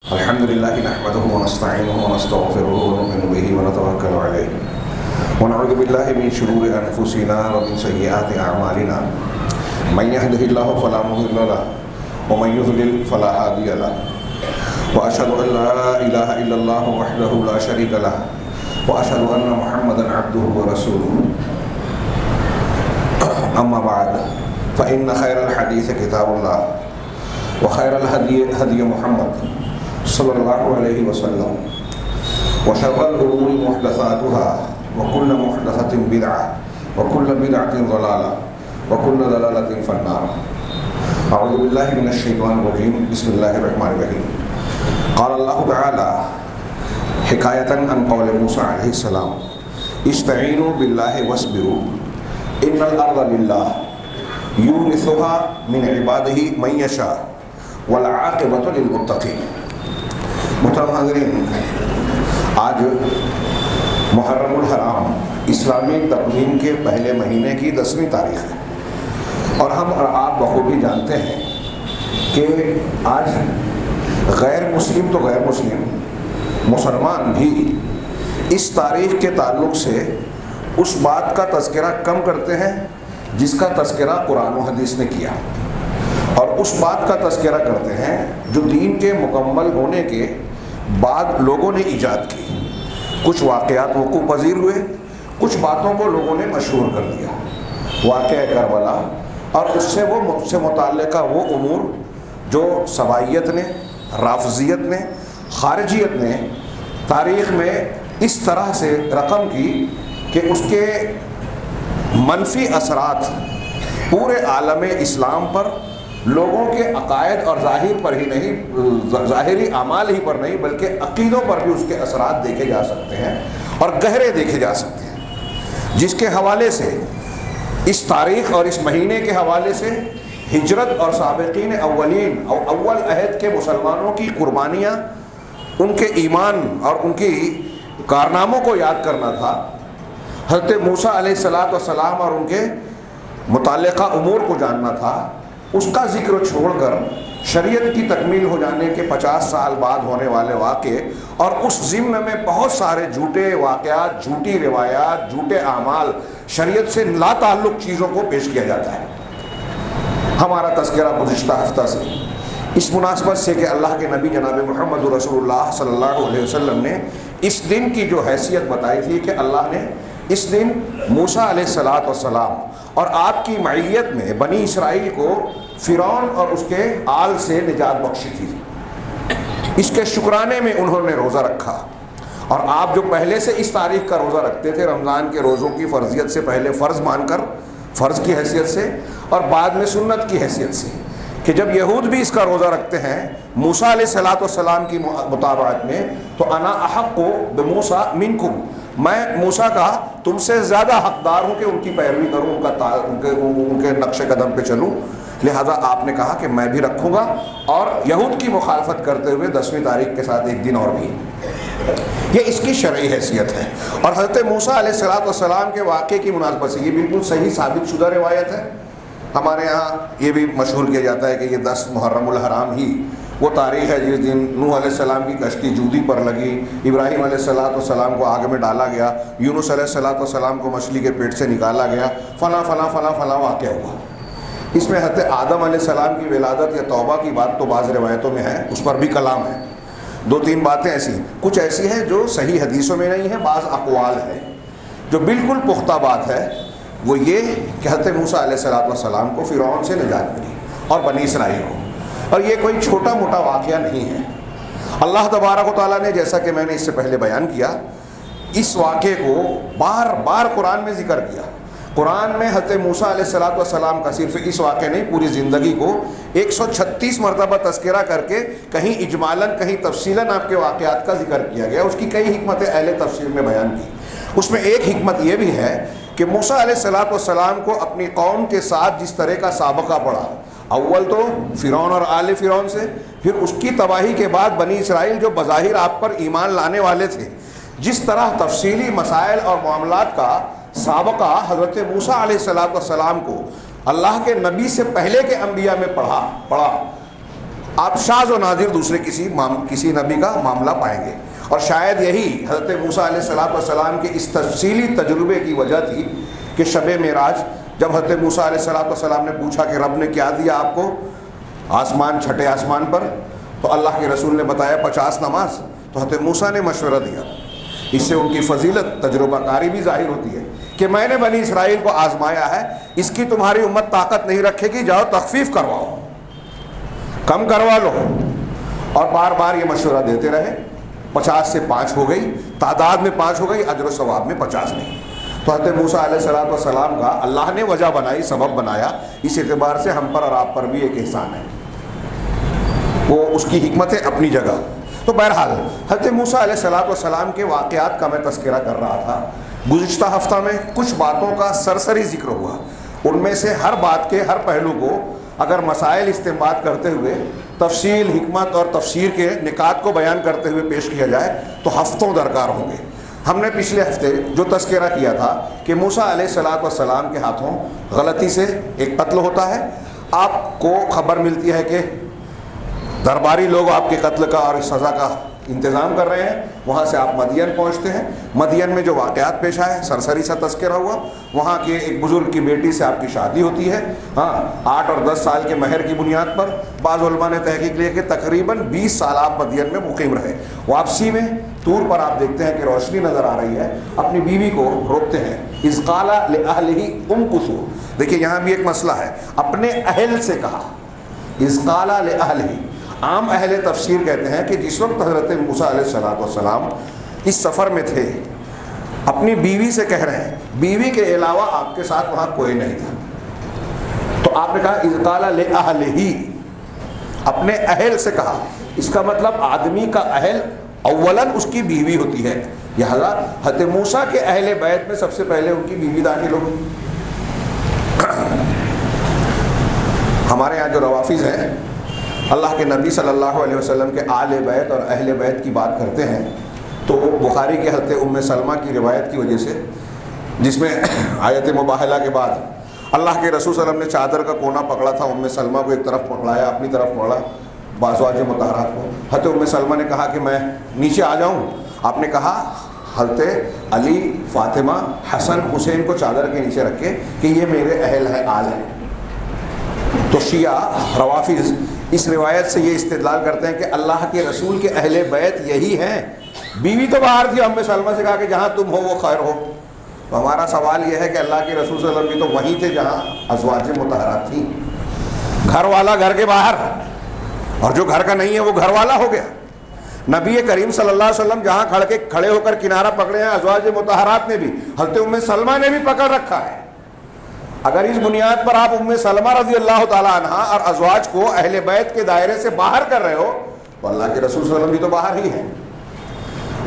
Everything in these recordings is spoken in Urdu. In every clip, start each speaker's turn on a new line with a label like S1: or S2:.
S1: الحمد لله نحمده ونستعينه ونستغفره ونؤمن به ونتوكل عليه ونعوذ بالله من شرور أنفسنا ومن سيئات أعمالنا من يهده الله فلا مضل له ومن يضلل فلا هادي له وأشهد أن لا إله إلا الله وحده لا شريك له وأشهد أن محمدا عبده ورسوله أما بعد فإن خير الحديث كتاب الله وخير الهدي هدي محمد صلی اللہ علیہ وسلم وشر الامور محدثاتها وكل محدثة بدعة وكل بدعة ضلالة وكل ضلالة في النار. اعوذ باللہ من الشیطان الرجیم. بسم اللہ الرحمن الرحیم. قال اللہ تعالی حکایتا عن قول موسیٰ علیہ السلام استعینوا باللہ واصبروا ان الارض للہ یورثها من عباده من یشاء والعاقبۃ للمتقین. محترم حاضرین، آج محرم الحرام اسلامی تقویم کے پہلے مہینے کی 10ویں تاریخ ہے، اور ہم اور آپ بخوبی جانتے ہیں کہ آج غیر مسلم تو غیر مسلم، مسلمان بھی اس تاریخ کے تعلق سے اس بات کا تذکرہ کم کرتے ہیں جس کا تذکرہ قرآن و حدیث نے کیا، اور اس بات کا تذکرہ کرتے ہیں جو دین کے مکمل ہونے کے بعد لوگوں نے ایجاد کی. کچھ واقعات وقوع پذیر ہوئے، کچھ باتوں کو لوگوں نے مشہور کر دیا. واقعہ کربلا اور اس سے متعلقہ وہ امور جو سبائیت نے، رافضیت نے، خارجیت نے تاریخ میں اس طرح سے رقم کی کہ اس کے منفی اثرات پورے عالم اسلام پر، لوگوں کے عقائد اور ظاہری اعمال ہی پر نہیں بلکہ عقیدوں پر بھی اس کے اثرات دیکھے جا سکتے ہیں اور گہرے دیکھے جا سکتے ہیں، جس کے حوالے سے اس تاریخ اور اس مہینے کے حوالے سے ہجرت اور سابقین اولین اور اول عہد کے مسلمانوں کی قربانیاں، ان کے ایمان اور ان کی کارناموں کو یاد کرنا تھا. حضرت موسیٰ علیہ السلام اور ان کے متعلقہ امور کو جاننا تھا. اس کا ذکر چھوڑ کر شریعت کی تکمیل ہو جانے کے 50 سال بعد ہونے والے واقعے اور اس ضمن میں بہت سارے جھوٹے واقعات، جھوٹی روایات، جھوٹے اعمال، شریعت سے لا تعلق چیزوں کو پیش کیا جاتا ہے. ہمارا تذکرہ گزشتہ ہفتہ سے اس مناسبت سے کہ اللہ کے نبی جناب محمد رسول اللہ صلی اللہ علیہ وسلم نے اس دن کی جو حیثیت بتائی تھی کہ اللہ نے اس دن موسیٰ علیہ السلام اور آپ کی معیت میں بنی اسرائیل کو فرعون اور اس کے آل سے نجات بخشی تھی. اس کے شکرانے میں انہوں نے روزہ رکھا، اور آپ جو پہلے سے اس تاریخ کا روزہ رکھتے تھے، رمضان کے روزوں کی فرضیت سے پہلے فرض مان کر، فرض کی حیثیت سے، اور بعد میں سنت کی حیثیت سے، کہ جب یہود بھی اس کا روزہ رکھتے ہیں موسیٰ علیہ السلام کی مطابقت میں، تو انا احق بموسیٰ منکم، میں موسیٰ کا تم سے زیادہ حقدار ہوں کہ ان کی پیروی کروں، ان کے نقش قدم پہ چلوں. لہذا آپ نے کہا کہ میں بھی رکھوں گا، اور یہود کی مخالفت کرتے ہوئے 10ویں تاریخ کے ساتھ ایک دن اور بھی. یہ اس کی شرعی حیثیت ہے. اور حضرت موسیٰ علیہ السلام کے واقعے کی مناسبت سے یہ بالکل صحیح ثابت شدہ روایت ہے. ہمارے ہاں یہ بھی مشہور کیا جاتا ہے کہ یہ 10 محرم الحرام ہی وہ تاریخ ہے جس دن نوح علیہ السلام کی کشتی جودی پر لگی، ابراہیم علیہ السلام کو آگ میں ڈالا گیا، یونس علیہ السلام کو مچھلی کے پیٹ سے نکالا گیا، فلاں فلاں فلاں فلاں واقعہ ہوا. اس میں حضرت آدم علیہ السلام کی ولادت یا توبہ کی بات تو بعض روایتوں میں ہے، اس پر بھی کلام ہے. 2-3 باتیں ایسی، کچھ ایسی ہیں جو صحیح حدیثوں میں نہیں ہیں، بعض اقوال ہیں. جو بالکل پختہ بات ہے وہ یہ کہ حضرت موسیٰ علیہ السلام کو فرعون سے نجات ملی اور بنی اسرائیل کو، اور یہ کوئی چھوٹا موٹا واقعہ نہیں ہے. اللہ تبارک و تعالیٰ نے، جیسا کہ میں نے اس سے پہلے بیان کیا، اس واقعے کو بار بار قرآن میں ذکر کیا. قرآن میں حضرت موسیٰ علیہ السلام کا صرف اس واقعے نہیں، پوری زندگی کو 136 مرتبہ تذکرہ کر کے کہیں اجمالاً کہیں تفصیلاً آپ کے واقعات کا ذکر کیا گیا. اس کی کئی حکمتیں اہل تفسیر میں بیان کی. اس میں ایک حکمت یہ بھی ہے کہ موسیٰ علیہ السلام کو اپنی قوم کے ساتھ جس طرح کا سابقہ پڑا، اول تو فرعون اور آل فرعون سے، پھر اس کی تباہی کے بعد بنی اسرائیل جو بظاہر آپ پر ایمان لانے والے تھے، جس طرح تفصیلی مسائل اور معاملات کا سابقہ حضرت موسیٰ علیہ السلام کو اللہ کے نبی سے پہلے کے انبیاء میں پڑھا، آپ شاذ و نادر دوسرے کسی نبی کا معاملہ پائیں گے. اور شاید یہی حضرت موسیٰ علیہ السلام کے اس تفصیلی تجربے کی وجہ تھی کہ شب معراج جب حضرت موسیٰ علیہ السلام نے پوچھا کہ رب نے کیا دیا آپ کو آسمان، چھٹے آسمان پر، تو اللہ کے رسول نے بتایا 50 نماز. تو حضرت موسیٰ نے مشورہ دیا. اس سے ان کی فضیلت، تجربہ کاری بھی ظاہر ہوتی ہے کہ میں نے بنی اسرائیل کو آزمایا ہے، اس کی تمہاری امت طاقت نہیں رکھے گی، جاؤ تخفیف کرواؤ، کم کروا لو. اور بار بار یہ مشورہ دیتے رہے. 50 سے 5 ہو گئی، تعداد میں 5 ہو گئی، اجر و ثواب میں 50 نہیں. تو حضرت موسیٰ علیہ السلام کا اللہ نے وجہ بنائی، سبب بنایا. اس اعتبار سے ہم پر اور آپ پر بھی ایک احسان ہے، وہ اس کی حکمت ہے اپنی جگہ. تو بہرحال حضرت موسیٰ علیہ السلام کے واقعات کا میں تذکرہ کر رہا تھا. گزشتہ ہفتہ میں کچھ باتوں کا سرسری ذکر ہوا. ان میں سے ہر بات کے ہر پہلو کو اگر مسائل استنباط کرتے ہوئے تفصیل، حکمت اور تفسیر کے نکات کو بیان کرتے ہوئے پیش کیا جائے تو ہفتوں درکار ہوں گے. ہم نے پچھلے ہفتے جو تذکرہ کیا تھا کہ موسیٰ علیہ السلام کے ہاتھوں غلطی سے ایک قتل ہوتا ہے. آپ کو خبر ملتی ہے کہ درباری لوگ آپ کے قتل کا اور سزا کا انتظام کر رہے ہیں. وہاں سے آپ مدین پہنچتے ہیں. مدین میں جو واقعات پیش آئے سرسری سا تذکرہ ہوا. وہاں کے ایک بزرگ کی بیٹی سے آپ کی شادی ہوتی ہے. 8 اور 10 سال کے مہر کی بنیاد پر. بعض علماء نے تحقیق لی کہ تقریباً 20 سال آپ مدین میں مقیم رہے. واپسی میں طور پر آپ دیکھتے ہیں کہ روشنی نظر آ رہی ہے. اپنی بیوی کو روکتے ہیں. اذ قال لأهله امكثوا. دیکھیے یہاں بھی ایک مسئلہ ہے. اپنے اہل سے کہا. اذ قال لأهله. عام اہل تفسیر کہتے ہیں کہ جس وقت حضرت موسیٰ علیہ السلام اس سفر میں تھے اپنی بیوی سے کہہ رہے ہیں، بیوی کے علاوہ آپ کے ساتھ وہاں کوئی نہیں تھا. تو آپ نے کہا اذ قال لأهله، اپنے اہل سے کہا. اس کا مطلب آدمی کا اہل اولاً اس کی بیوی ہوتی ہے. لہذا حضرت موسیٰ کے اہل بیت میں سب سے پہلے ان کی بیوی داخل ہو. ہمارے یہاں جو روافظ ہیں اللہ کے نبی صلی اللہ علیہ وسلم کے آل بیت اور اہل بیت کی بات کرتے ہیں تو بخاری کے حضرت ام سلمہ کی روایت کی وجہ سے، جس میں آیت مباہلہ کے بعد اللہ کے رسول صلی اللہ علیہ وسلم نے چادر کا کونا پکڑا تھا. ام سلمہ کو ایک طرف پکڑایا، اپنی طرف پکڑا ازواج مطہرات کو. حضرت ام سلمہ نے کہا کہ میں نیچے آ جاؤں. آپ نے کہا حضرت علی، فاطمہ، حسن، حسین کو چادر کے نیچے رکھے کہ یہ میرے اہل ہے، آل ہے. تو شیعہ روافظ اس روایت سے یہ استدلال کرتے ہیں کہ اللہ کے رسول کے اہل بیت یہی ہیں. بیوی تو باہر تھی. ام سلمہ سے کہا کہ جہاں تم ہو وہ خیر ہو. تو ہمارا سوال یہ ہے کہ اللہ کے رسول صلی اللہ علیہ وسلم بھی تو وہیں تھے جہاں ازواج مطہرات تھیں. گھر والا گھر کے باہر، اور جو گھر کا نہیں ہے وہ گھر والا ہو گیا. نبی کریم صلی اللہ علیہ وسلم جہاں کھڑے ہو کر کنارہ پکڑے ہیں، ازواج مطہرات نے بھی، حضرت ام سلمہ نے بھی پکڑ رکھا ہے. اگر اس بنیاد پر آپ ام سلمہ رضی اللہ تعالی عنہ اور ازواج کو اہل بیت کے دائرے سے باہر کر رہے ہو تو اللہ کے رسول صلی اللہ علیہ وسلم بھی تو باہر ہی ہیں.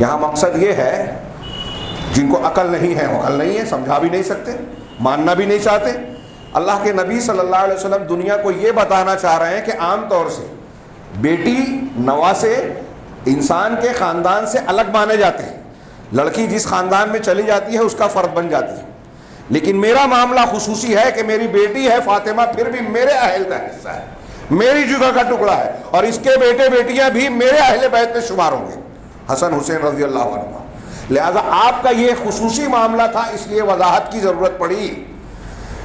S1: یہاں مقصد یہ ہے جن کو عقل نہیں ہے، عقل نہیں ہے، سمجھا بھی نہیں سکتے، ماننا بھی نہیں چاہتے. اللہ کے نبی صلی اللہ علیہ وسلم دنیا کو یہ بتانا چاہ رہے ہیں کہ عام طور سے بیٹی نواسے انسان کے خاندان سے الگ مانے جاتے ہیں. لڑکی جس خاندان میں چلی جاتی ہے اس کا فرد بن جاتی ہے. لیکن میرا معاملہ خصوصی ہے کہ میری بیٹی ہے فاطمہ، پھر بھی میرے اہل کا حصہ ہے، میری جگہ کا ٹکڑا ہے، اور اس کے بیٹے بیٹیاں بھی میرے اہل بیت میں شمار ہوں گے، حسن حسین رضی اللہ عنہ. لہذا آپ کا یہ خصوصی معاملہ تھا، اس لیے وضاحت کی ضرورت پڑی.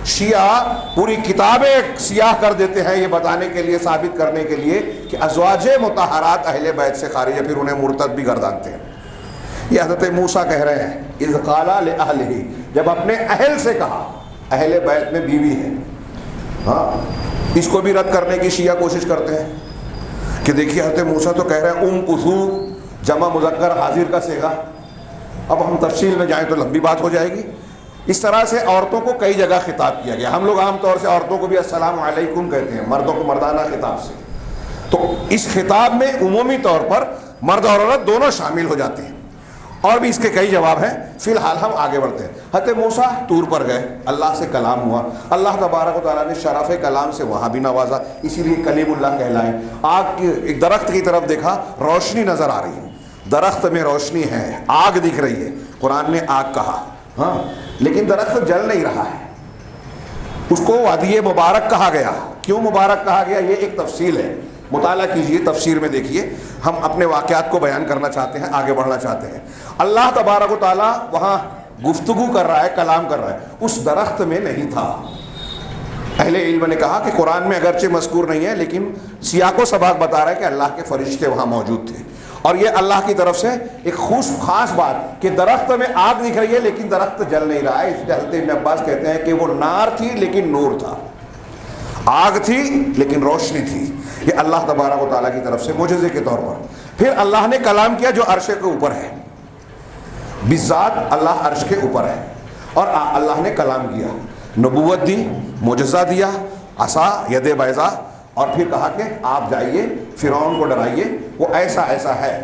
S1: شیعہ پوری کتابیں سیاہ کر دیتے ہیں یہ بتانے کے لیے، ثابت کرنے کے لیے کہ ازواج مطہرات اہل بیت سے خارج ہے، پھر انہیں مرتد بھی گردانتے ہیں. یہ حضرت موسیٰ کہہ رہے ہیں اذ قال لأهله، جب اپنے اہل سے کہا. اہل بیت میں بیوی ہے. اس کو بھی رد کرنے کی شیعہ کوشش کرتے ہیں کہ دیکھیے حضرت موسیٰ تو کہہ رہے ہیں امکثوا، جمع مذکر حاضر کا صیغہ. اب ہم تفصیل میں جائیں تو لمبی بات ہو جائے گی. اس طرح سے عورتوں کو کئی جگہ خطاب کیا گیا. ہم لوگ عام طور سے عورتوں کو بھی السلام علیکم کہتے ہیں، مردوں کو مردانہ خطاب سے. تو اس خطاب میں عمومی طور پر مرد اور عورت دونوں شامل ہو جاتے ہیں. اور بھی اس کے کئی جواب ہیں. فی الحال ہم آگے بڑھتے ہیں. حضرت موسیٰ طور پر گئے، اللہ سے کلام ہوا. اللہ تبارک و تعالیٰ نے شرف کلام سے وہاں بھی نوازا، اسی لیے کلیم اللہ کہلائے. آگ کی ایک درخت کی طرف دیکھا، روشنی نظر آ رہی ہے، درخت میں روشنی ہے، آگ دکھ رہی ہے. قرآن نے آگ کہا، لیکن درخت جل نہیں رہا ہے. اس کو وادی مبارک کہا گیا. کیوں مبارک کہا گیا یہ ایک تفصیل ہے. مطالعہ کیجئے، تفسیر میں دیکھیے. ہم اپنے واقعات کو بیان کرنا چاہتے ہیں، آگے بڑھنا چاہتے ہیں. اللہ تبارک و تعالیٰ وہاں گفتگو کر رہا ہے، کلام کر رہا ہے، اس درخت میں نہیں تھا. اہل علم نے کہا کہ قرآن میں اگرچہ مذکور نہیں ہے لیکن سیاق و سباق بتا رہا ہے کہ اللہ کے فرشتے وہاں موجود تھے. اور یہ اللہ کی طرف سے ایک خاص بات کہ درخت میں آگ دکھ رہی ہے لیکن درخت جل نہیں رہا ہے. اس لیے حضرت ابن عباس کہتے ہیں کہ وہ نار تھی لیکن نور تھا، آگ تھی لیکن روشنی تھی. یہ اللہ تبارک و تعالیٰ کی طرف سے معجزے کے طور پر. پھر اللہ نے کلام کیا جو عرش کے اوپر ہے، بذات اللہ عرش کے اوپر ہے، اور اللہ نے کلام کیا، نبوت دی، معجزہ دیا، عصا ید بیضا، اور پھر کہا کہ آپ جائیے فرعون کو ڈرائیے، وہ ایسا ایسا ہے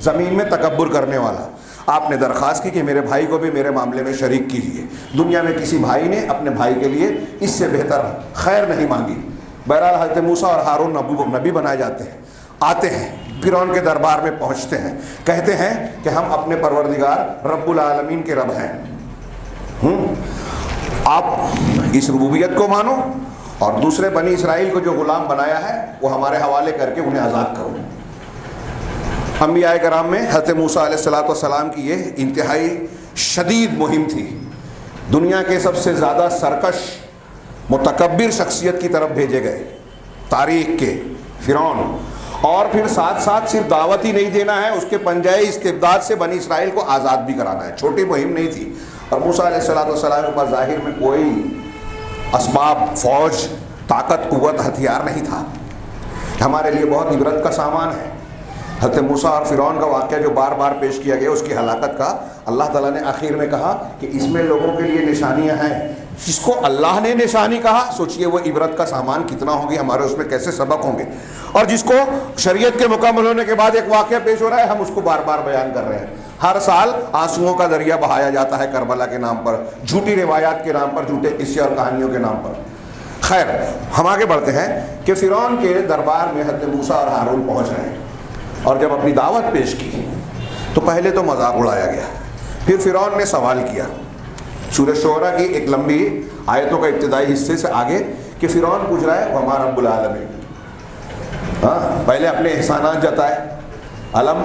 S1: زمین میں تکبر کرنے والا. آپ نے درخواست کی کہ میرے بھائی کو بھی میرے معاملے میں شریک کیجیے. دنیا میں کسی بھائی نے اپنے بھائی کے لیے اس سے بہتر خیر نہیں مانگی. بہرحال حضرت موسیٰ اور ہارون نبی بنائے جاتے ہیں، آتے ہیں فرعون کے دربار میں پہنچتے ہیں، کہتے ہیں کہ ہم اپنے پروردگار رب العالمین کے رب ہیں. آپ اس ربوبیت کو مانو اور دوسرے بنی اسرائیل کو جو غلام بنایا ہے وہ ہمارے حوالے کر کے انہیں آزاد کرو. انبیاء کرام میں حضرت موسیٰ علیہ السلام کی یہ انتہائی شدید مہم تھی. دنیا کے سب سے زیادہ سرکش متکبر شخصیت کی طرف بھیجے گئے تاریخ کے فرعون، اور پھر ساتھ ساتھ صرف دعوت ہی نہیں دینا ہے، اس کے پنجۂ استبداد سے بنی اسرائیل کو آزاد بھی کرانا ہے. چھوٹی مہم نہیں تھی. اور موسیٰ علیہ السلام کے پاس ظاہر میں کوئی اسباب، فوج، طاقت، قوت، ہتھیار نہیں تھا. ہمارے لیے بہت عبرت کا سامان ہے. حضرت موسیٰ اور فرعون کا واقعہ جو بار بار پیش کیا گیا اس کی ہلاکت کا، اللہ تعالیٰ نے آخر میں کہا کہ اس میں لوگوں کے لیے نشانیاں ہیں. جس کو اللہ نے نشانی کہا سوچئے وہ عبرت کا سامان کتنا ہوگی، ہمارے اس میں کیسے سبق ہوں گے. اور جس کو شریعت کے مکمل ہونے کے بعد ایک واقعہ پیش ہو رہا ہے ہم اس کو بار بار بیان کر رہے ہیں. ہر سال آنسوؤں کا دریا بہایا جاتا ہے کربلا کے نام پر، جھوٹی روایات کے نام پر، جھوٹے قصے اور کہانیوں کے نام پر. خیر، ہم آگے بڑھتے ہیں کہ فرعون کے دربار میں حضرت موسیٰ اور ہارون پہنچ رہے ہیں، اور جب اپنی دعوت پیش کی تو پہلے تو مذاق اڑایا گیا. پھر فرعون نے سوال کیا. سورہ شعراء کی ایک لمبی آیتوں کا ابتدائی حصے سے آگے کہ فرعون پوچھ رہا ہے وما رب العالمین. پہلے اپنے احسانات جتائے، علم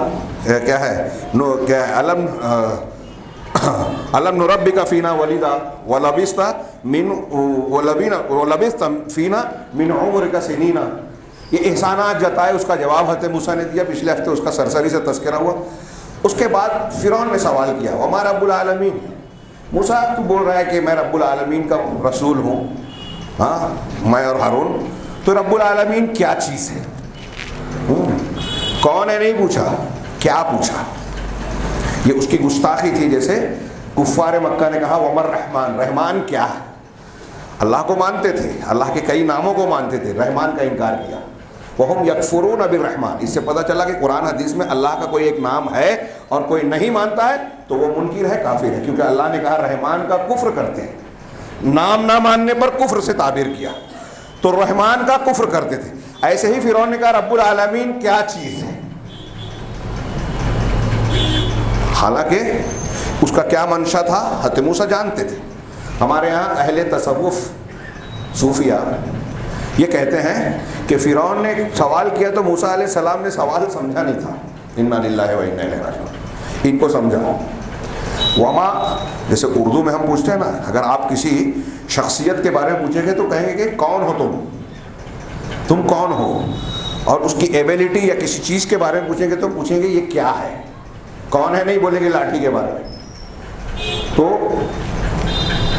S1: کیا ہے علم نربک فینا ولیدا ولبثت فینا من عمرک سنینا. یہ احسانات جتائے، اس کا جواب حضرت موسیٰ نے دیا. پچھلے ہفتے اس کا سرسری سے تذکرہ ہوا. اس کے بعد فرعون نے سوال کیا وما رب العالمین. موسیٰ تو بول رہا ہے کہ میں رب العالمین کا رسول ہوں، ہاں میں اور ہارون، تو رب العالمین کیا چیز ہے؟ کون ہے نہیں پوچھا، کیا پوچھا. یہ اس کی گستاخی تھی. جیسے کفار مکہ نے کہا ومر رحمان، رحمان کیا ہے. اللہ کو مانتے تھے، اللہ کے کئی ناموں کو مانتے تھے، رحمان کا انکار کیا. وہم یکفرون بالرحمن. اس سے پتہ چلا کہ قرآن حدیث میں اللہ کا کوئی ایک نام ہے اور کوئی نہیں مانتا ہے تو وہ منکر ہے، کافر ہے، کیونکہ اللہ نے کہا رحمان کا کفر کرتے ہیں. نام نہ ماننے پر کفر سے تعبیر کیا، تو رحمان کا کفر کرتے تھے. ایسے ہی فرعون نے کہا رب العالمین کیا چیز ہے. حالانکہ اس کا کیا منشا تھا حضرت موسیٰ جانتے تھے. ہمارے ہاں اہل تصوف صوفیہ یہ کہتے ہیں کہ فرعون نے سوال کیا تو موسیٰ علیہ السلام نے سوال سمجھا نہیں تھا. انا للہ و انا الیہ راجعون. ان کو سمجھا. وما جیسے اردو میں ہم پوچھتے ہیں نا، اگر آپ کسی شخصیت کے بارے میں پوچھیں گے تو کہیں گے کہ کون ہو تم کون ہو، اور اس کی ایبیلٹی یا کسی چیز کے بارے میں پوچھیں گے تو پوچھیں گے یہ کیا ہے. کون ہے نہیں بولیں گے لاٹھی کے بارے میں. تو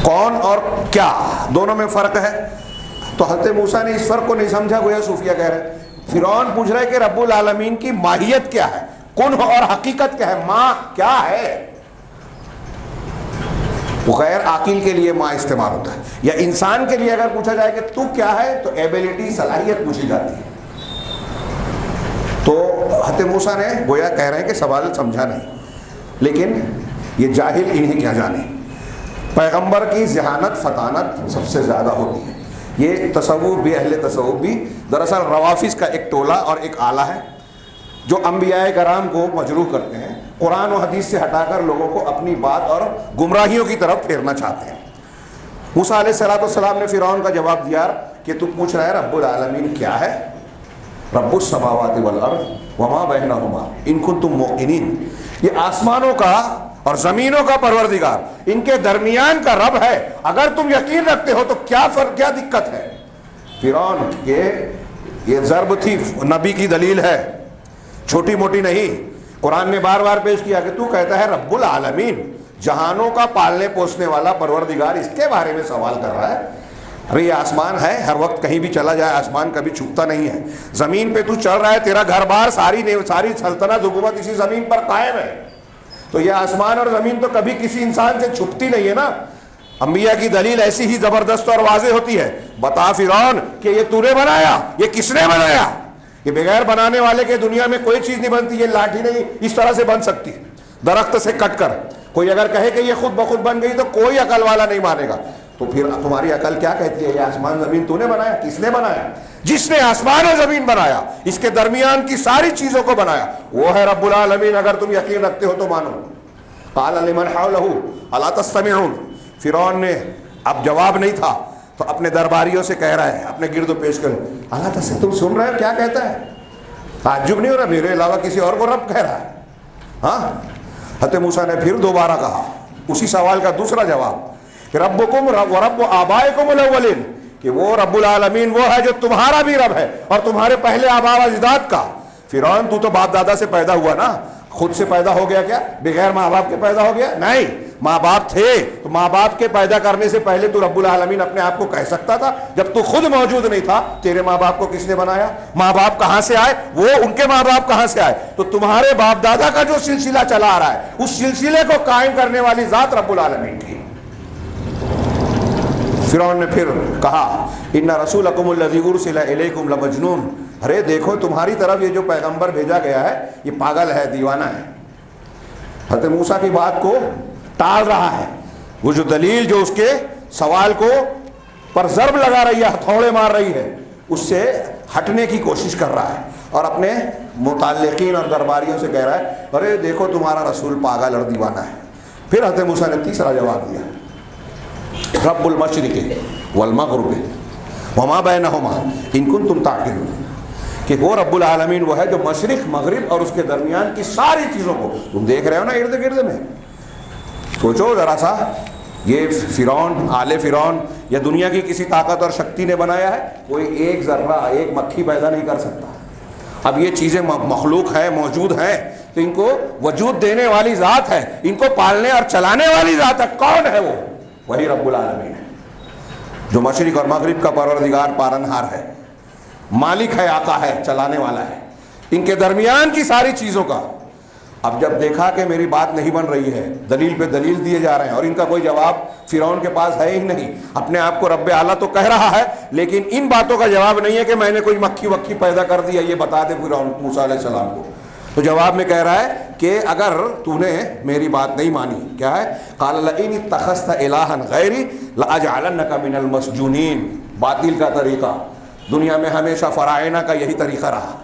S1: کون اور کیا دونوں میں فرق ہے. تو حضرت موسیٰ نے اس فرق کو نہیں سمجھا. گویا صوفیہ کہہ رہے ہیں فرعون پوچھ رہا ہے کہ رب العالمین کی ماہیت کیا ہے، کن اور حقیقت کیا ہے، ماں کیا ہے. غیر عاقل کے لیے ماں استعمال ہوتا ہے، یا انسان کے لیے اگر پوچھا جائے کہ تو کیا ہے تو ایبیلٹی، صلاحیت پوچھی جاتی ہے. تو حضرت موسیٰ نے گویا کہہ رہے ہیں کہ سوال سمجھا نہیں، لیکن یہ جاہل انہیں کیا جانے. پیغمبر کی ذہانت فطانت سب سے زیادہ ہوتی ہے. یہ تصوف بھی، اہل تصوف بھی دراصل روافظ کا ایک ٹولہ اور ایک آلہ ہے جو انبیاء کرام کو مجروح کرتے ہیں، قرآن و حدیث سے ہٹا کر لوگوں کو اپنی بات اور گمراہیوں کی طرف پھیرنا چاہتے ہیں. موسیٰ علیہ السلام نے فرعون کا جواب دیا کہ تو پوچھ رہا ہے رب العالمین کیا ہے. رب السماوات والارض وما بینہما ان کنتم موقنین، یہ آسمانوں کا اور زمینوں کا پروردگار، ان کے درمیان کا رب ہے، اگر تم یقین رکھتے ہو تو کیا فرق، کیا دقت ہے؟ فرعون یہ ضرب تھی، نبی کی دلیل ہے، چھوٹی موٹی نہیں۔ قرآن نے بار بار پیش کیا کہ تو کہتا ہے رب العالمین، جہانوں کا پالنے پوسنے والا پروردگار، اس کے بارے میں سوال کر رہا ہے؟ ارے یہ آسمان ہے، ہر وقت کہیں بھی چلا جائے، آسمان کبھی چھکتا نہیں ہے۔ زمین پہ تو چل رہا ہے، تیرا گھر بار ساری سلطنت حکومت اسی زمین پر قائم ہے، تو یہ آسمان اور زمین تو کبھی کسی انسان سے چھپتی نہیں ہے نا۔ انبیاء کی دلیل ایسی ہی زبردست اور واضح ہوتی ہے۔ بتا فرعون کہ یہ تو نے بنایا، یہ کس نے بنایا؟ یہ بغیر بنانے والے کے دنیا میں کوئی چیز نہیں بنتی، یہ لاٹھی نہیں اس طرح سے بن سکتی درخت سے کٹ کر۔ کوئی اگر کہے کہ یہ خود بخود بن گئی تو کوئی عقل والا نہیں مانے گا۔ تو پھر تمہاری عقل کیا کہتی ہے؟ یہ آسمان زمین تو نے بنایا؟ کس نے بنایا؟ جس نے آسمان اور زمین بنایا، اس کے درمیان کی ساری چیزوں کو بنایا، وہ ہے رب العالمین، اگر تم یقین رکھتے ہو تو مانو۔ قال لمن حوله الا تستمعون، فرعون نے اب جواب نہیں تھا تو اپنے درباریوں سے کہہ رہا ہے، اپنے گرد و پیش کر، الا تستمعون، تم سن رہے ہو کیا کہتا ہے؟ تعجب نہیں ہو رہا میرے علاوہ کسی اور کو رب کہہ رہا ہے؟ ہاں، حضرت موسیٰ نے پھر دوبارہ کہا اسی سوال کا دوسرا جواب کہ ربکم و رب آبائکم الاولین، کہ وہ رب العالمین وہ ہے جو تمہارا بھی رب ہے اور تمہارے پہلے آباء و اجداد کا۔ فرعون تو باپ دادا سے پیدا ہوا نا، خود سے پیدا ہو گیا کیا؟ بغیر ماں باپ کے پیدا ہو گیا؟ نہیں، ماں باپ تھے تو ماں باپ کے پیدا کرنے سے پہلے تو رب العالمین اپنے آپ کو کہہ سکتا تھا؟ جب تو خود موجود نہیں تھا، تیرے ماں باپ کو کس نے بنایا؟ ماں باپ کہاں سے آئے؟ وہ ان کے ماں باپ کہاں سے آئے؟ تو تمہارے باپ دادا کا جو سلسلہ چلا آ رہا ہے، اس سلسلے کو قائم کرنے والی ذات رب العالمین کی۔ فرعون نے پھر کہا ان رسولکم الذی ارسل الیکم لمجنون، ارے دیکھو تمہاری طرف یہ جو پیغمبر بھیجا گیا ہے یہ پاگل ہے، دیوانہ ہے۔ حضرت موسیٰ کی بات کو ٹال رہا ہے، وہ جو دلیل جو اس کے سوال کو پر ضرب لگا رہی ہے، ہتھوڑے مار رہی ہے، اس سے ہٹنے کی کوشش کر رہا ہے اور اپنے متعلقین اور درباریوں سے کہہ رہا ہے ارے دیکھو تمہارا رسول پاگل اور دیوانہ ہے۔ پھر حضرت موسیٰ نے تیسرا جواب دیا، رب المشرق والمغرب وما بینہما ان کنتم تعقلون، کہ وہ رب العالمین وہ ہے جو مشرق مغرب اور اس کے درمیان کی ساری چیزوں کو تم دیکھ رہے ہو نا ارد گرد میں۔ سوچو ذرا سا، یہ فرعون، آل فرعون یا دنیا کی کسی طاقت اور شکتی نے بنایا ہے؟ کوئی ایک ذرہ، ایک مکھی پیدا نہیں کر سکتا۔ اب یہ چیزیں مخلوق ہیں، موجود ہیں، تو ان کو وجود دینے والی ذات ہے، ان کو پالنے اور چلانے والی ذات ہے۔ کون ہے وہ؟ وہی رب العالمین ہے جو مشرق اور مغرب کا پروردگار پالنہار ہے، مالک ہے، آقا ہے، چلانے والا ہے، ان کے درمیان کی ساری چیزوں کا۔ اب جب دیکھا کہ میری بات نہیں بن رہی ہے، دلیل پہ دلیل دیے جا رہے ہیں اور ان کا کوئی جواب فرعون کے پاس ہے ہی نہیں، اپنے آپ کو رب اعلیٰ تو کہہ رہا ہے لیکن ان باتوں کا جواب نہیں ہے کہ میں نے کوئی مکھی وکھی پیدا کر دیا، یہ بتا دے فرعون موسیٰ علیہ السلام کو۔ تو جواب میں کہہ رہا ہے کہ اگر تو نے میری بات نہیں مانی، کیا ہے؟ قال لئن اتخذت الہا غیری لاجعلنک من المسجونین، باطل کا طریقہ دنیا میں ہمیشہ فرعونہ کا یہی طریقہ رہا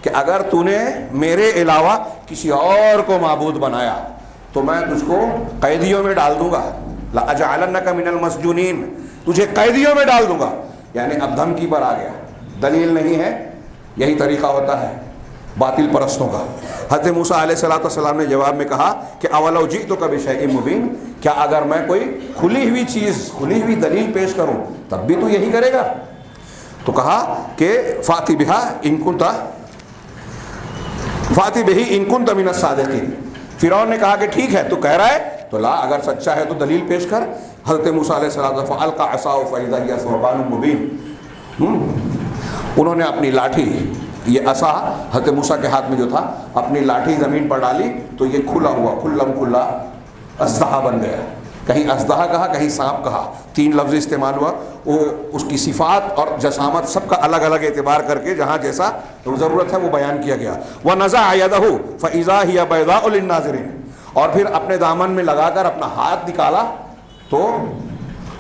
S1: کہ اگر تو نے میرے علاوہ کسی اور کو معبود بنایا تو میں تجھ کو قیدیوں میں ڈال دوں گا، لاجعلنک من المسجونین، تجھے قیدیوں میں ڈال دوں گا۔ یعنی اب دھمکی پر آ گیا، دلیل نہیں ہے، یہی طریقہ ہوتا ہے باطل پرستوں کا۔ حضرت موسیٰ علیہ السلام نے جواب میں کہا کہ اولو جئتک بشیء مبین، کیا اگر میں کوئی کھلی ہوئی چیز، کھلی ہوئی دلیل پیش کروں تب بھی تو یہی کرے گا؟ تو کہا کہ فاتی بہا ان کنت من الصادقین۔ فرعون نے کہا کہ ٹھیک ہے تو کہہ رہا ہے تو لا، اگر سچا ہے تو دلیل پیش کر۔ حضرت موسیٰ علیہ السلام فالقى عصاه فاذا هي ثعبان مبین، انہوں نے اپنی لاٹھی، یہ عصا حضرت موسیٰ کے ہاتھ میں جو تھا، اپنی لاٹھی زمین پر ڈالی تو یہ کھلا ہوا، کھلم کھلا اژدہا بن گیا۔ کہیں اژدہا کہا، کہیں سانپ کہا، تین لفظ استعمال ہوا۔ وہ اس کی صفات اور جسامت سب کا الگ الگ اعتبار کر کے جہاں جیسا ضرورت ہے وہ بیان کیا گیا۔ وَنَزَعَ يَدَهُ فَإِذَا هِيَ بَيْضَاءُ لِلنَّاظِرِينَ، اور پھر اپنے دامن میں لگا کر اپنا ہاتھ نکالا تو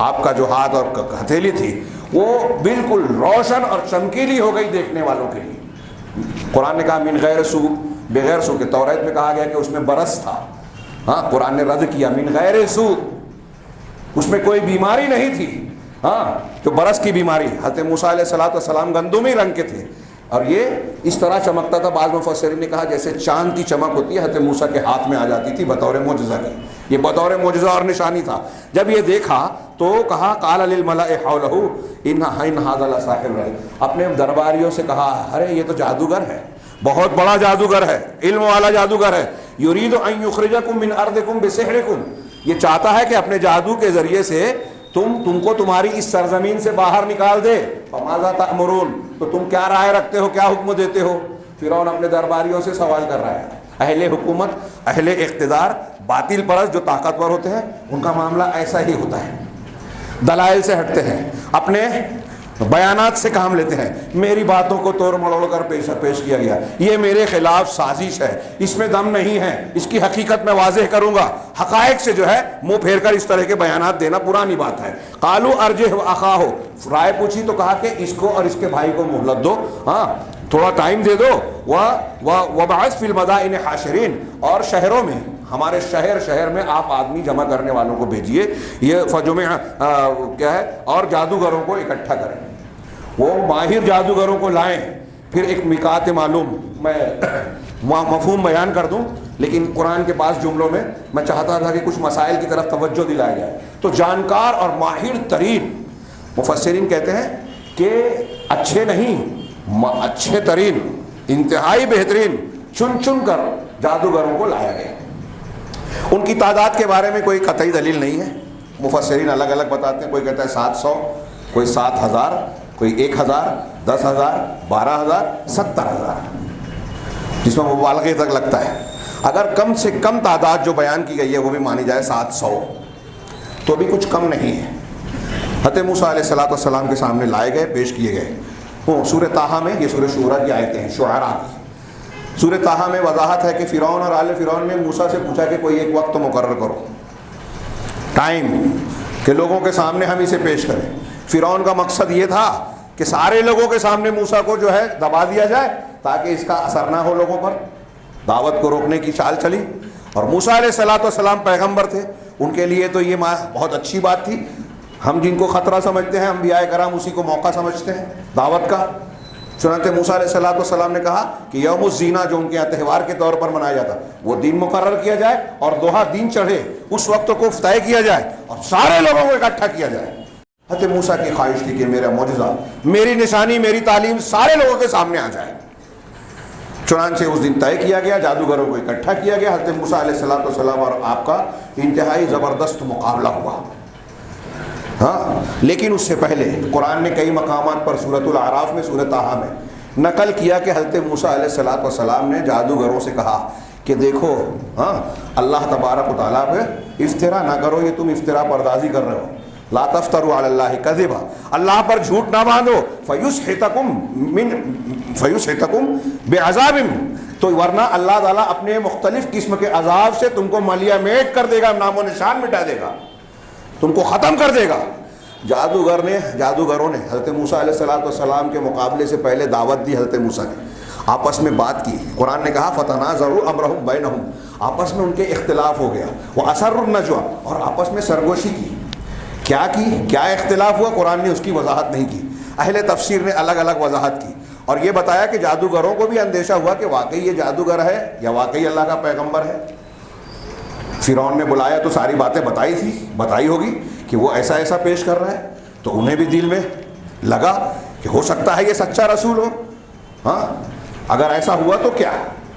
S1: آپ کا جو ہاتھ اور ہتھیلی تھی وہ بالکل روشن اور چمکیلی ہو گئی دیکھنے والوں کے لیے۔ قرآن نے کہا من غیر سوء، بغیر سوء کے، توریت میں کہا گیا کہ اس میں برس تھا، ہاں قرآن نے رد کیا من غیر سوء، اس میں کوئی بیماری نہیں تھی، ہاں جو برس کی بیماری۔ حضرت موسیٰ علیہ السلام گندمی رنگ کے تھے اور یہ اس طرح چمکتا تھا، بعض مفسرین نے کہا جیسے چاند کی چمک ہوتی ہے، حضرت موسیٰ کے ہاتھ میں آ جاتی تھی بطور معجزہ کی، یہ بطور معجزہ اور نشانی تھا۔ جب یہ دیکھا تو کہا قال للملأ حولہ ان ھذا لساحر، اپنے درباریوں سے کہا ارے یہ تو جادوگر ہے، بہت بڑا جادوگر ہے، علم والا جادوگر ہے، یرید ان یخرجکم من ارضکم بسحرکم، یہ چاہتا ہے کہ اپنے جادو کے ذریعے سے تم کو تمہاری اس سرزمین سے باہر نکال دے۔ فماذا تأمرون، تو تم کیا رائے رکھتے ہو، کیا حکم دیتے ہو؟ فرعون اپنے درباریوں سے سوال کر رہا ہے۔ اہل حکومت، اہل اقتدار، باطل پرست جو طاقتور ہوتے ہیں ان کا معاملہ ایسا ہی ہوتا ہے، دلائل سے ہٹتے ہیں، اپنے بیانات سے کام لیتے ہیں، میری باتوں کو توڑ مڑوڑ کر پیش کیا گیا، یہ میرے خلاف سازش ہے، اس میں دم نہیں ہے، اس کی حقیقت میں واضح کروں گا، حقائق سے جو ہے منہ پھیر کر اس طرح کے بیانات دینا پرانی بات ہے۔ قالوا ارجہ اخاہ، رائے پوچھی تو کہا کہ اس کو اور اس کے بھائی کو مہلت دو، ہاں تھوڑا ٹائم دے دو، وبعث فی المدائن حاشرین، اور شہروں میں، ہمارے شہر میں آپ آدمی جمع کرنے والوں کو بھیجیے، یہ فجمع کیا ہے، اور جادوگروں کو اکٹھا کریں، وہ ماہر جادوگروں کو لائیں۔ پھر ایک مکات معلوم میں مفہوم بیان کر دوں، لیکن قرآن کے بعض جملوں میں میں چاہتا تھا کہ کچھ مسائل کی طرف توجہ دلایا جائے۔ تو جانکار اور ماہر ترین مفسرین کہتے ہیں کہ اچھے نہیں، اچھے ترین، انتہائی بہترین چن چن کر جادوگروں کو لایا گیا۔ ان کی تعداد کے بارے میں کوئی قطعی دلیل نہیں ہے، مفسرین الگ الگ بتاتے ہیں، کوئی کہتا ہے 700، کوئی 7000، کوئی 1000، 10,000، 12,000، 70,000، جس میں مبالغے تک لگتا ہے۔ اگر کم سے کم تعداد جو بیان کی گئی ہے وہ بھی مانی جائے 700، تو بھی کچھ کم نہیں ہے۔ حضرت موسیٰ علیہ السلام کے سامنے لائے گئے، پیش کیے گئے۔ وہ سورہ طٰہٰ میں، یہ سورہ شعراء کی آیتیں ہیں، شعراء کی۔ سورہ طٰہٰ میں وضاحت ہے کہ فرعون اور آل فرعون نے موسیٰ سے پوچھا کہ کوئی ایک وقت مقرر کرو، ٹائم، کہ لوگوں کے سامنے ہم اسے پیش کریں۔ فرعون کا مقصد یہ تھا کہ سارے لوگوں کے سامنے موسیٰ کو جو ہے دبا دیا جائے تاکہ اس کا اثر نہ ہو لوگوں پر، دعوت کو روکنے کی چال چلی۔ اور موسیٰ علیہ السلام پیغمبر تھے، ان کے لیے تو یہ بہت اچھی بات تھی۔ ہم جن کو خطرہ سمجھتے ہیں، انبیاء کرام اسی کو موقع سمجھتے ہیں دعوت کا۔ چنانچہ موسیٰ علیہ السلام نے کہا کہ یوم الزینہ جو ان کے یہاں تہوار کے طور پر منایا جاتا، وہ دن مقرر کیا جائے اور دوحہ دن چڑھے اس وقت کو طے کیا جائے اور سارے لوگوں کو اکٹھا کیا جائے۔ حضرت موسیٰ کی خواہش تھی کہ میرا معجزہ، میری نشانی، میری تعلیم سارے لوگوں کے سامنے آ جائے۔ چنانچہ اس دن طے کیا گیا، جادوگروں کو اکٹھا کیا گیا، حضرت موسیٰ علیہ السلام اور آپ کا انتہائی زبردست مقابلہ ہوا۔ ہاں، لیکن اس سے پہلے قرآن نے کئی مقامات پر سورۃ الاعراف میں، سورۃ طٰہٰ میں نقل کیا کہ حضرت موسیٰ علیہ السلام نے جادوگروں سے کہا کہ دیکھو، ہاں اللہ تبارک و تعالیٰ پہ افطرا نہ کرو، یہ تم افطرا پردازی کر رہے ہو، لا تفتروا علی اللہ کذبا، اللہ پر جھوٹ نہ باندھو، فیسحتکم بعذاب، تو ورنہ اللہ تعالیٰ اپنے مختلف قسم کے عذاب سے تم کو ملیہ میٹ کر دے گا، نام و نشان مٹا دے گا، تم کو ختم کر دے گا۔ جادوگروں نے حضرت موسیٰ علیہ السلام کے مقابلے سے پہلے دعوت دی، حضرت موسیٰ نے آپس میں بات کی۔ قرآن نے کہا فتنازعوا امرهم بینہم، آپس میں ان کے اختلاف ہو گیا، واسروا النجوى، اور آپس میں سرگوشی کی۔ کیا اختلاف ہوا؟ قرآن نے اس کی وضاحت نہیں کی، اہل تفسیر نے الگ الگ وضاحت کی، اور یہ بتایا کہ جادوگروں کو بھی اندیشہ ہوا کہ واقعی یہ جادوگر ہے یا واقعی اللہ کا پیغمبر ہے۔ فرعون نے بلایا تو ساری باتیں بتائی ہوگی کہ وہ ایسا ایسا پیش کر رہا ہے، تو انہیں بھی دل میں لگا کہ ہو سکتا ہے یہ سچا رسول ہو۔ ہاں، اگر ایسا ہوا تو کیا،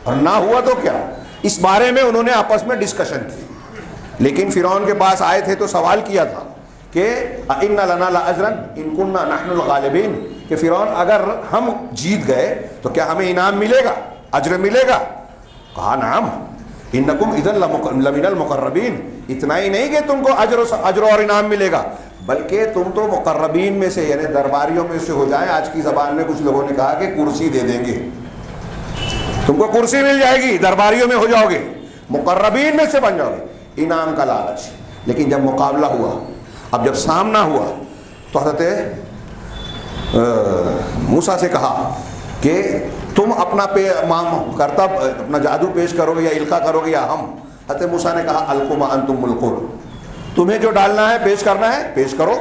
S1: اور نہ ہوا تو کیا، اس بارے میں انہوں نے آپس میں ڈسکشن کی۔ لیکن فرعون کے پاس آئے تھے تو سوال کیا تھا کہ اِنَّ لَنَا لَأَجْرًا إِن كُنَّا نَحْنُ الْغَالِبِينَ، کہ فرعون اگر ہم جیت گئے تو کیا ہمیں انعام ملے گا، اجر ملے گا؟ کہا نعم انکم اذا لمن المقربین، اتنا ہی نہیں کہ تم کو اجر اور انعام ملے گا، بلکہ تم تو مقربین میں سے، یعنی درباریوں میں سے ہو جائیں۔ آج کی زبان میں کچھ لوگوں نے کہا کہ کرسی دے دیں گے، تم کو کرسی مل جائے گی، درباریوں میں ہو جاؤ گے، مقربین میں سے بن جاؤ گے، انعام کا لالچ۔ لیکن جب مقابلہ ہوا، اب جب سامنا ہوا، تو حضرت موسیٰ سے کہا کہ تم اپنا کرتب، اپنا جادو پیش کرو گے یا القاء کرو گے یا ہم؟ حضرت موسیٰ نے کہا القوا ما انتم ملقون، تمہیں جو ڈالنا ہے، پیش کرنا ہے، پیش کرو۔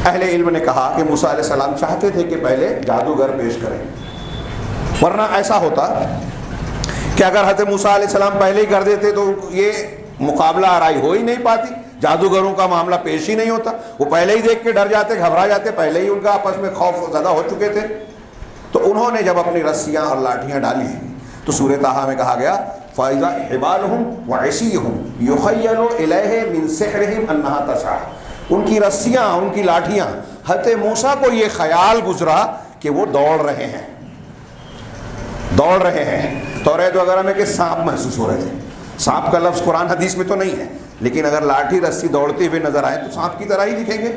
S1: اہل علم نے کہا کہ موسیٰ علیہ السلام چاہتے تھے کہ پہلے جادوگر پیش کریں، ورنہ ایسا ہوتا کہ اگر حضرت موسیٰ علیہ السلام پہلے ہی کر دیتے تو یہ مقابلہ آرائی ہو ہی نہیں پاتی، جادوگروں کا معاملہ پیش ہی نہیں ہوتا، وہ پہلے ہی دیکھ کے ڈر جاتے، گھبرا جاتے، پہلے ہی ان کا آپس میں خوف زدہ ہو چکے تھے۔ تو انہوں نے جب اپنی رسیاں اور لاٹھیاں ڈالی تو سورہ طٰہٰ میں کہا گیا فَإِذَا حِبَالُهُمْ وَعِصِيُّهُمْ يُخَيَّلُ إِلَيْهِ مِنْ سِحْرِهِمْ أَنَّهَا تَسْعَىٰ، ان کی رسیاں، ان کی لاٹھیاں، حضرت موسیٰ کو یہ خیال گزرا کہ وہ دوڑ رہے ہیں، دوڑ رہے ہیں۔ توریت وغیرہ میں کہ سانپ محسوس ہو رہے تھے، سانپ کا لفظ قرآن حدیث میں تو نہیں ہے، لیکن اگر لاٹھی رسی دوڑتے ہوئے نظر آئے تو سانپ کی طرح ہی دکھیں گے۔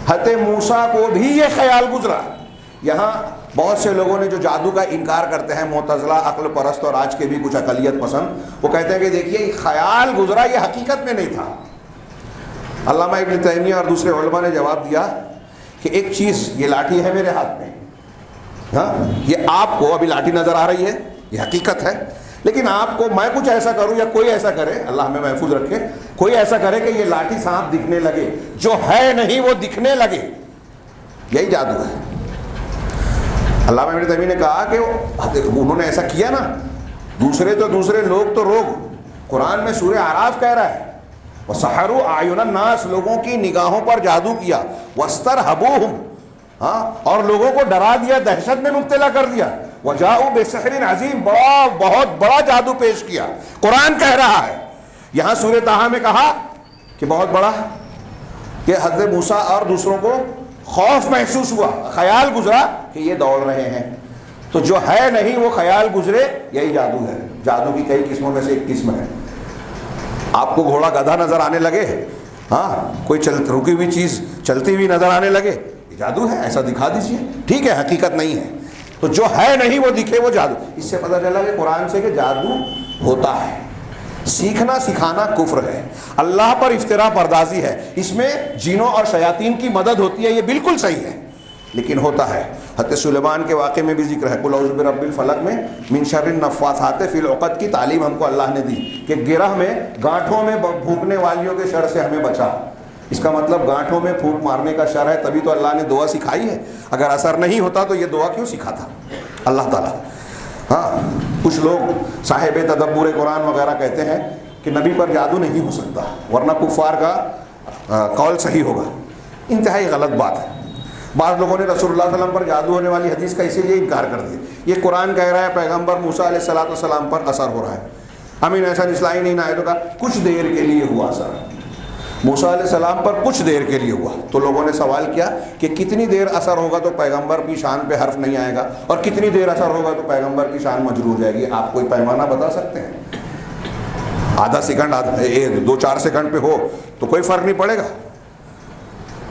S1: حضرت موسیٰ کو بھی یہ خیال گزرا۔ یہاں بہت سے لوگوں نے جو جادو کا انکار کرتے ہیں، معتزلہ، عقل پرست اور آج کے بھی کچھ اقلیت پسند، وہ کہتے ہیں کہ دیکھیے یہ خیال گزرا، یہ حقیقت میں نہیں تھا۔ علامہ ابن تیمیہ اور دوسرے علماء نے جواب دیا کہ ایک چیز، یہ لاٹھی ہے میرے ہاتھ میں، ہاں یہ آپ کو ابھی لاٹھی نظر آ رہی ہے، یہ حقیقت ہے، لیکن آپ کو میں کچھ ایسا کروں یا کوئی ایسا کرے، اللہ ہمیں محفوظ رکھے، کوئی ایسا کرے کہ یہ لاٹھی سانپ دکھنے لگے، جو ہے نہیں وہ دکھنے لگے، یہی جادو ہے۔ علامہ ابن تیمیہ نے کہا کہ انہوں نے ایسا کیا نا، دوسرے لوگ تو روگ، قرآن میں سورہ اعراف کہہ رہا ہے وَسَحَرُوا أَعْيُنَ النَّاسِ، لوگوں کی نگاہوں پر جادو کیا، وَاسْتَرْهَبُوهُمْ، ہاں اور لوگوں کو ڈرا دیا، دہشت میں مبتلا کر دیا، وَجَاءُوا بِسِحْرٍ عَظِيمٍ، بہت بڑا جادو پیش کیا۔ قرآن کہہ رہا ہے، یہاں سورہ طٰہٰ میں کہا کہ بہت بڑا، کہ حضرت موسیٰ اور دوسروں کو خوف محسوس ہوا، خیال گزرا کہ یہ دوڑ رہے ہیں، تو جو ہے نہیں وہ خیال گزرے، یہی جادو ہے۔ جادو کی کئی قسموں میں سے ایک قسم ہے۔ آپ کو گھوڑا گدھا نظر آنے لگے، ہاں کوئی رکی ہوئی چیز چلتی ہوئی نظر آنے لگے، یہ جادو ہے، ایسا دکھا دیجئے، ٹھیک ہے حقیقت نہیں ہے، تو جو ہے نہیں وہ دکھے وہ جادو۔ اس سے پتہ چلا کہ قرآن سے کہ جادو ہوتا ہے، سیکھنا سکھانا کفر ہے، اللہ پر افتراء پردازی ہے، اس میں جنوں اور شیاطین کی مدد ہوتی ہے، یہ بالکل صحیح ہے، لیکن ہوتا ہے۔ حضرت سلیمان کے واقعے میں بھی ذکر ہے، قل اعوذ برب الفلق میں من شر النفاثات فی العقد کی تعلیم ہم کو اللہ نے دی کہ گرہ میں، گانٹھوں میں پھونکنے والیوں کے شر سے ہمیں بچا۔ اس کا مطلب گانٹھوں میں پھونک مارنے کا شر ہے، تبھی تو اللہ نے دعا سکھائی ہے، اگر اثر نہیں ہوتا تو یہ دعا کیوں سکھاتا اللہ تعالیٰ۔ ہاں کچھ لوگ صاحب تدبر قرآن وغیرہ کہتے ہیں کہ نبی پر جادو نہیں ہو سکتا، ورنہ کفار کا قول صحیح ہوگا، انتہائی غلط بات ہے۔ بعض لوگوں نے رسول اللہ صلی اللہ علیہ وسلم پر جادو ہونے والی حدیث کا اسی لیے انکار کر دیا، یہ قرآن کہہ رہا ہے پیغمبر موسیٰ علیہ السلام پر اثر ہو رہا ہے۔ امین احسن اصلاحی نہیں آئے تو کہا کچھ دیر کے لیے ہوا اثر، موسیٰ علیہ السلام پر کچھ دیر کے لیے ہوا، تو لوگوں نے سوال کیا کہ کتنی دیر اثر ہوگا تو پیغمبر کی شان پہ حرف نہیں آئے گا، اور کتنی دیر اثر ہوگا تو پیغمبر کی شان مجرور ہو جائے گی، آپ کوئی پیمانہ بتا سکتے ہیں؟ آدھا سیکنڈ، 2-4 سیکنڈ پہ ہو تو کوئی فرق نہیں پڑے گا،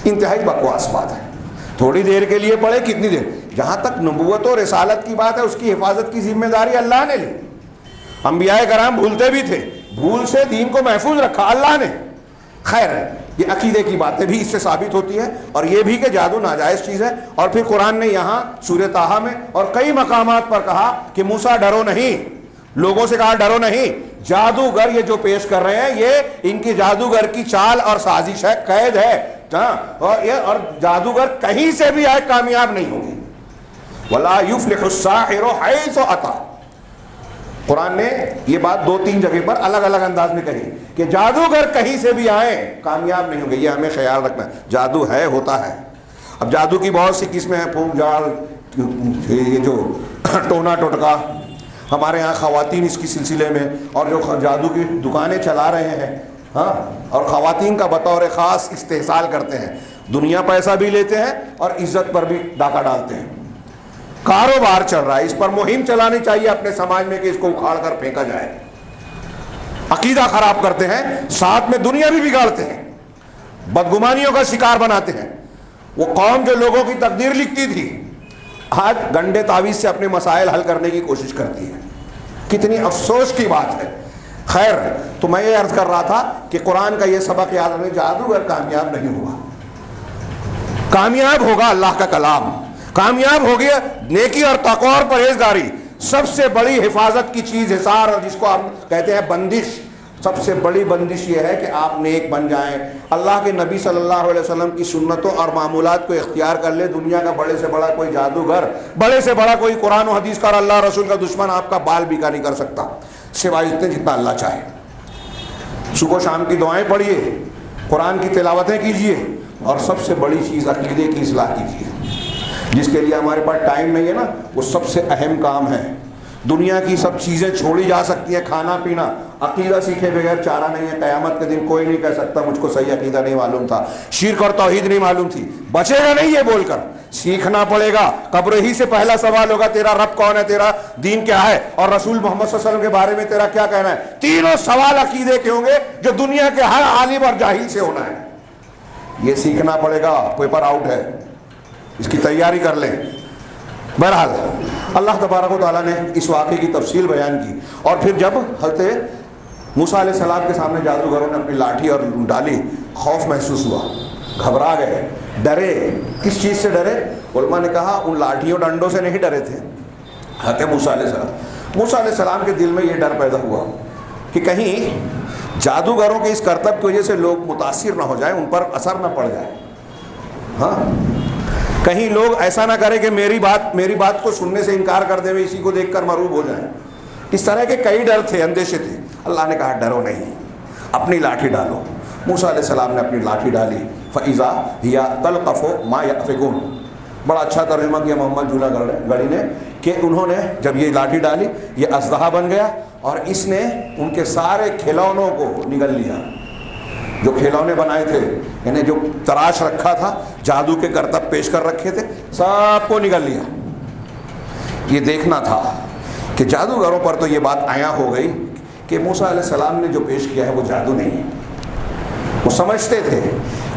S1: انتہائی بکواس بات ہے۔ تھوڑی دیر کے لیے پڑھے، کتنی دیر، جہاں تک نبوت و رسالت کی بات ہے اس کی حفاظت کی ذمہ داری اللہ نے لی، انبیاء کرام بھولتے بھی تھے، بھول سے دین کو محفوظ رکھا اللہ نے۔ خیر یہ عقیدے کی باتیں بھی اس سے ثابت ہوتی ہے، اور یہ بھی کہ جادو ناجائز چیز ہے، اور پھر قرآن نے یہاں سورہ طٰہٰ میں اور کئی مقامات پر کہا کہ موسیٰ ڈرو نہیں، لوگوں سے کہا ڈرو نہیں، جادوگر یہ جو پیش کر رہے ہیں یہ ان کی جادوگر کی چال اور سازش ہے، قید ہے، اور جادوگر کہیں سے بھی آئے کامیاب نہیں ہوں گے۔ وَلَا يُفْلِحُ السَّاحِرُ حَيْثُ أَتَىٰ، قرآن نے یہ بات 2-3 جگہ پر الگ الگ انداز میں کہی کہ جادوگر کہیں سے بھی آئیں کامیاب نہیں ہوں گے، یہ ہمیں خیال رکھنا ہے۔ جادو ہے، ہوتا ہے۔ اب جادو کی بہت سی قسمیں ہیں، پھونک جال، یہ جو ٹونا ٹوٹکا، ہمارے ہاں خواتین اس کی سلسلے میں اور جو جادو کی دکانیں چلا رہے ہیں، ہاں، اور خواتین کا بطور خاص استحصال کرتے ہیں، دنیا پیسہ بھی لیتے ہیں اور عزت پر بھی ڈاکہ ڈالتے ہیں، کاروبار چل رہا ہے، اس پر مہم چلانی چاہیے اپنے سماج میں کہ اس کو اکھاڑ کر پھینکا جائے۔ عقیدہ خراب کرتے ہیں، ساتھ میں دنیا بھی بگاڑتے ہیں، بدگمانیوں کا شکار بناتے ہیں۔ وہ قوم جو لوگوں کی تقدیر لکھتی تھی آج گنڈے تعویذ سے اپنے مسائل حل کرنے کی کوشش کرتی ہے، کتنی افسوس کی بات ہے۔ خیر تو میں یہ عرض کر رہا تھا کہ قرآن کا یہ سبق یاد رکھیں، جادوگر کامیاب نہیں ہوا، کامیاب ہوگا اللہ کا کلام، کامیاب ہو گیا نیکی اور تقوی اور پرہیزگاری۔ سب سے بڑی حفاظت کی چیز حصار، اور جس کو ہم کہتے ہیں بندش، سب سے بڑی بندش یہ ہے کہ آپ نیک بن جائیں، اللہ کے نبی صلی اللہ علیہ وسلم کی سنتوں اور معمولات کو اختیار کر لے۔ دنیا کا بڑے سے بڑا کوئی جادوگر، بڑے سے بڑا کوئی قرآن و حدیث کا اور اللہ رسول کا دشمن آپ کا بال بیکا نہیں کر سکتا، سوائے اتنے جتنا اللہ چاہے۔ صبح و شام کی دعائیں پڑھیے، قرآن کی تلاوتیں کیجیے، اور سب سے بڑی چیز عقیدے کی اصلاح کیجیے، جس کے لیے ہمارے پاس ٹائم نہیں ہے نا، وہ سب سے اہم کام ہے۔ دنیا کی سب چیزیں چھوڑی جا سکتی ہیں، کھانا پینا، عقیدہ سیکھے بغیر چارہ نہیں ہے۔ قیامت کے دن کوئی نہیں کہہ سکتا مجھ کو صحیح عقیدہ نہیں معلوم تھا، شرک اور توحید نہیں معلوم تھی، بچے گا نہیں یہ بول کر، سیکھنا پڑے گا۔ قبر ہی سے پہلا سوال ہوگا تیرا رب کون ہے، تیرا دین کیا ہے، اور رسول محمد صلی اللہ علیہ وسلم کے بارے میں تیرا کیا کہنا ہے۔ تینوں سوال عقیدے کے ہوں گے جو دنیا کے ہر عالم اور جاہل سے ہونا ہے، یہ سیکھنا پڑے گا۔ پیپر آؤٹ ہے، اس کی تیاری کر لیں۔ بہرحال اللہ تبارک و تعالیٰ نے اس واقعے کی تفصیل بیان کی، اور پھر جب حضرت موسیٰ علیہ السلام کے سامنے جادوگروں نے اپنی لاٹھی اور ڈالی، خوف محسوس ہوا، گھبرا گئے، ڈرے۔ کس چیز سے ڈرے؟ علماء نے کہا ان لاٹھیوں ڈنڈوں سے نہیں ڈرے تھے حضرت موسیٰ علیہ السلام۔ موسیٰ علیہ السلام کے دل میں یہ ڈر پیدا ہوا کہ کہیں جادوگروں کے اس کرتب کی وجہ سے لوگ متاثر نہ ہو جائیں، ان پر اثر نہ پڑ جائے، ہاں کہیں لوگ ایسا نہ کرے کہ میری بات کو سننے سے انکار کر دیں، اسی کو دیکھ کر مرعوب ہو جائیں۔ اس طرح کے کئی ڈر تھے، اندیشے تھے۔ اللہ نے کہا ڈرو نہیں، اپنی لاٹھی ڈالو۔ موسیٰ علیہ السلام نے اپنی لاٹھی ڈالی، فَإِذَا هِيَ تَلْقَفُ مَا يَأْفِكُونَ۔ بڑا اچھا ترجمہ کیا محمد جولا گڑھی نے کہ انہوں نے جب یہ لاٹھی ڈالی یہ اژدہا بن گیا، اور اس نے ان کے سارے کھلونوں کو نگل لیا، جو کھلونے بنائے تھے، یعنی جو تراش رکھا تھا، جادو کے کرتب پیش کر رکھے تھے، سب کو نگل لیا۔ یہ دیکھنا تھا کہ جادوگروں پر تو یہ بات عیاں ہو گئی کہ موسیٰ علیہ السلام نے جو پیش کیا ہے وہ جادو نہیں ہے۔ وہ سمجھتے تھے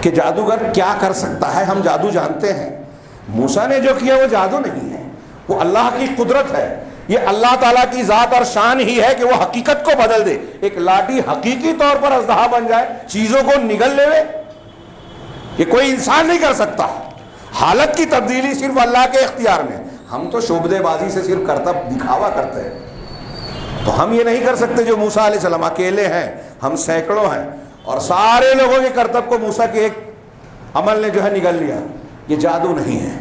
S1: کہ جادوگر کیا کر سکتا ہے، ہم جادو جانتے ہیں، موسیٰ نے جو کیا وہ جادو نہیں ہے، وہ اللہ کی قدرت ہے، یہ اللہ تعالیٰ کی ذات اور شان ہی ہے کہ وہ حقیقت کو بدل دے۔ ایک لاٹھی حقیقی طور پر اژدہا بن جائے، چیزوں کو نگل لے، یہ کوئی انسان نہیں کر سکتا۔ حالت کی تبدیلی صرف اللہ کے اختیار میں۔ ہم تو شعبدے بازی سے صرف کرتب دکھاوا کرتے ہیں، تو ہم یہ نہیں کر سکتے جو موسیٰ علیہ السلام اکیلے ہیں، ہم سینکڑوں ہیں، اور سارے لوگوں کے کرتب کو موسیٰ کے ایک عمل نے جو ہے نگل لیا۔ یہ جادو نہیں ہے۔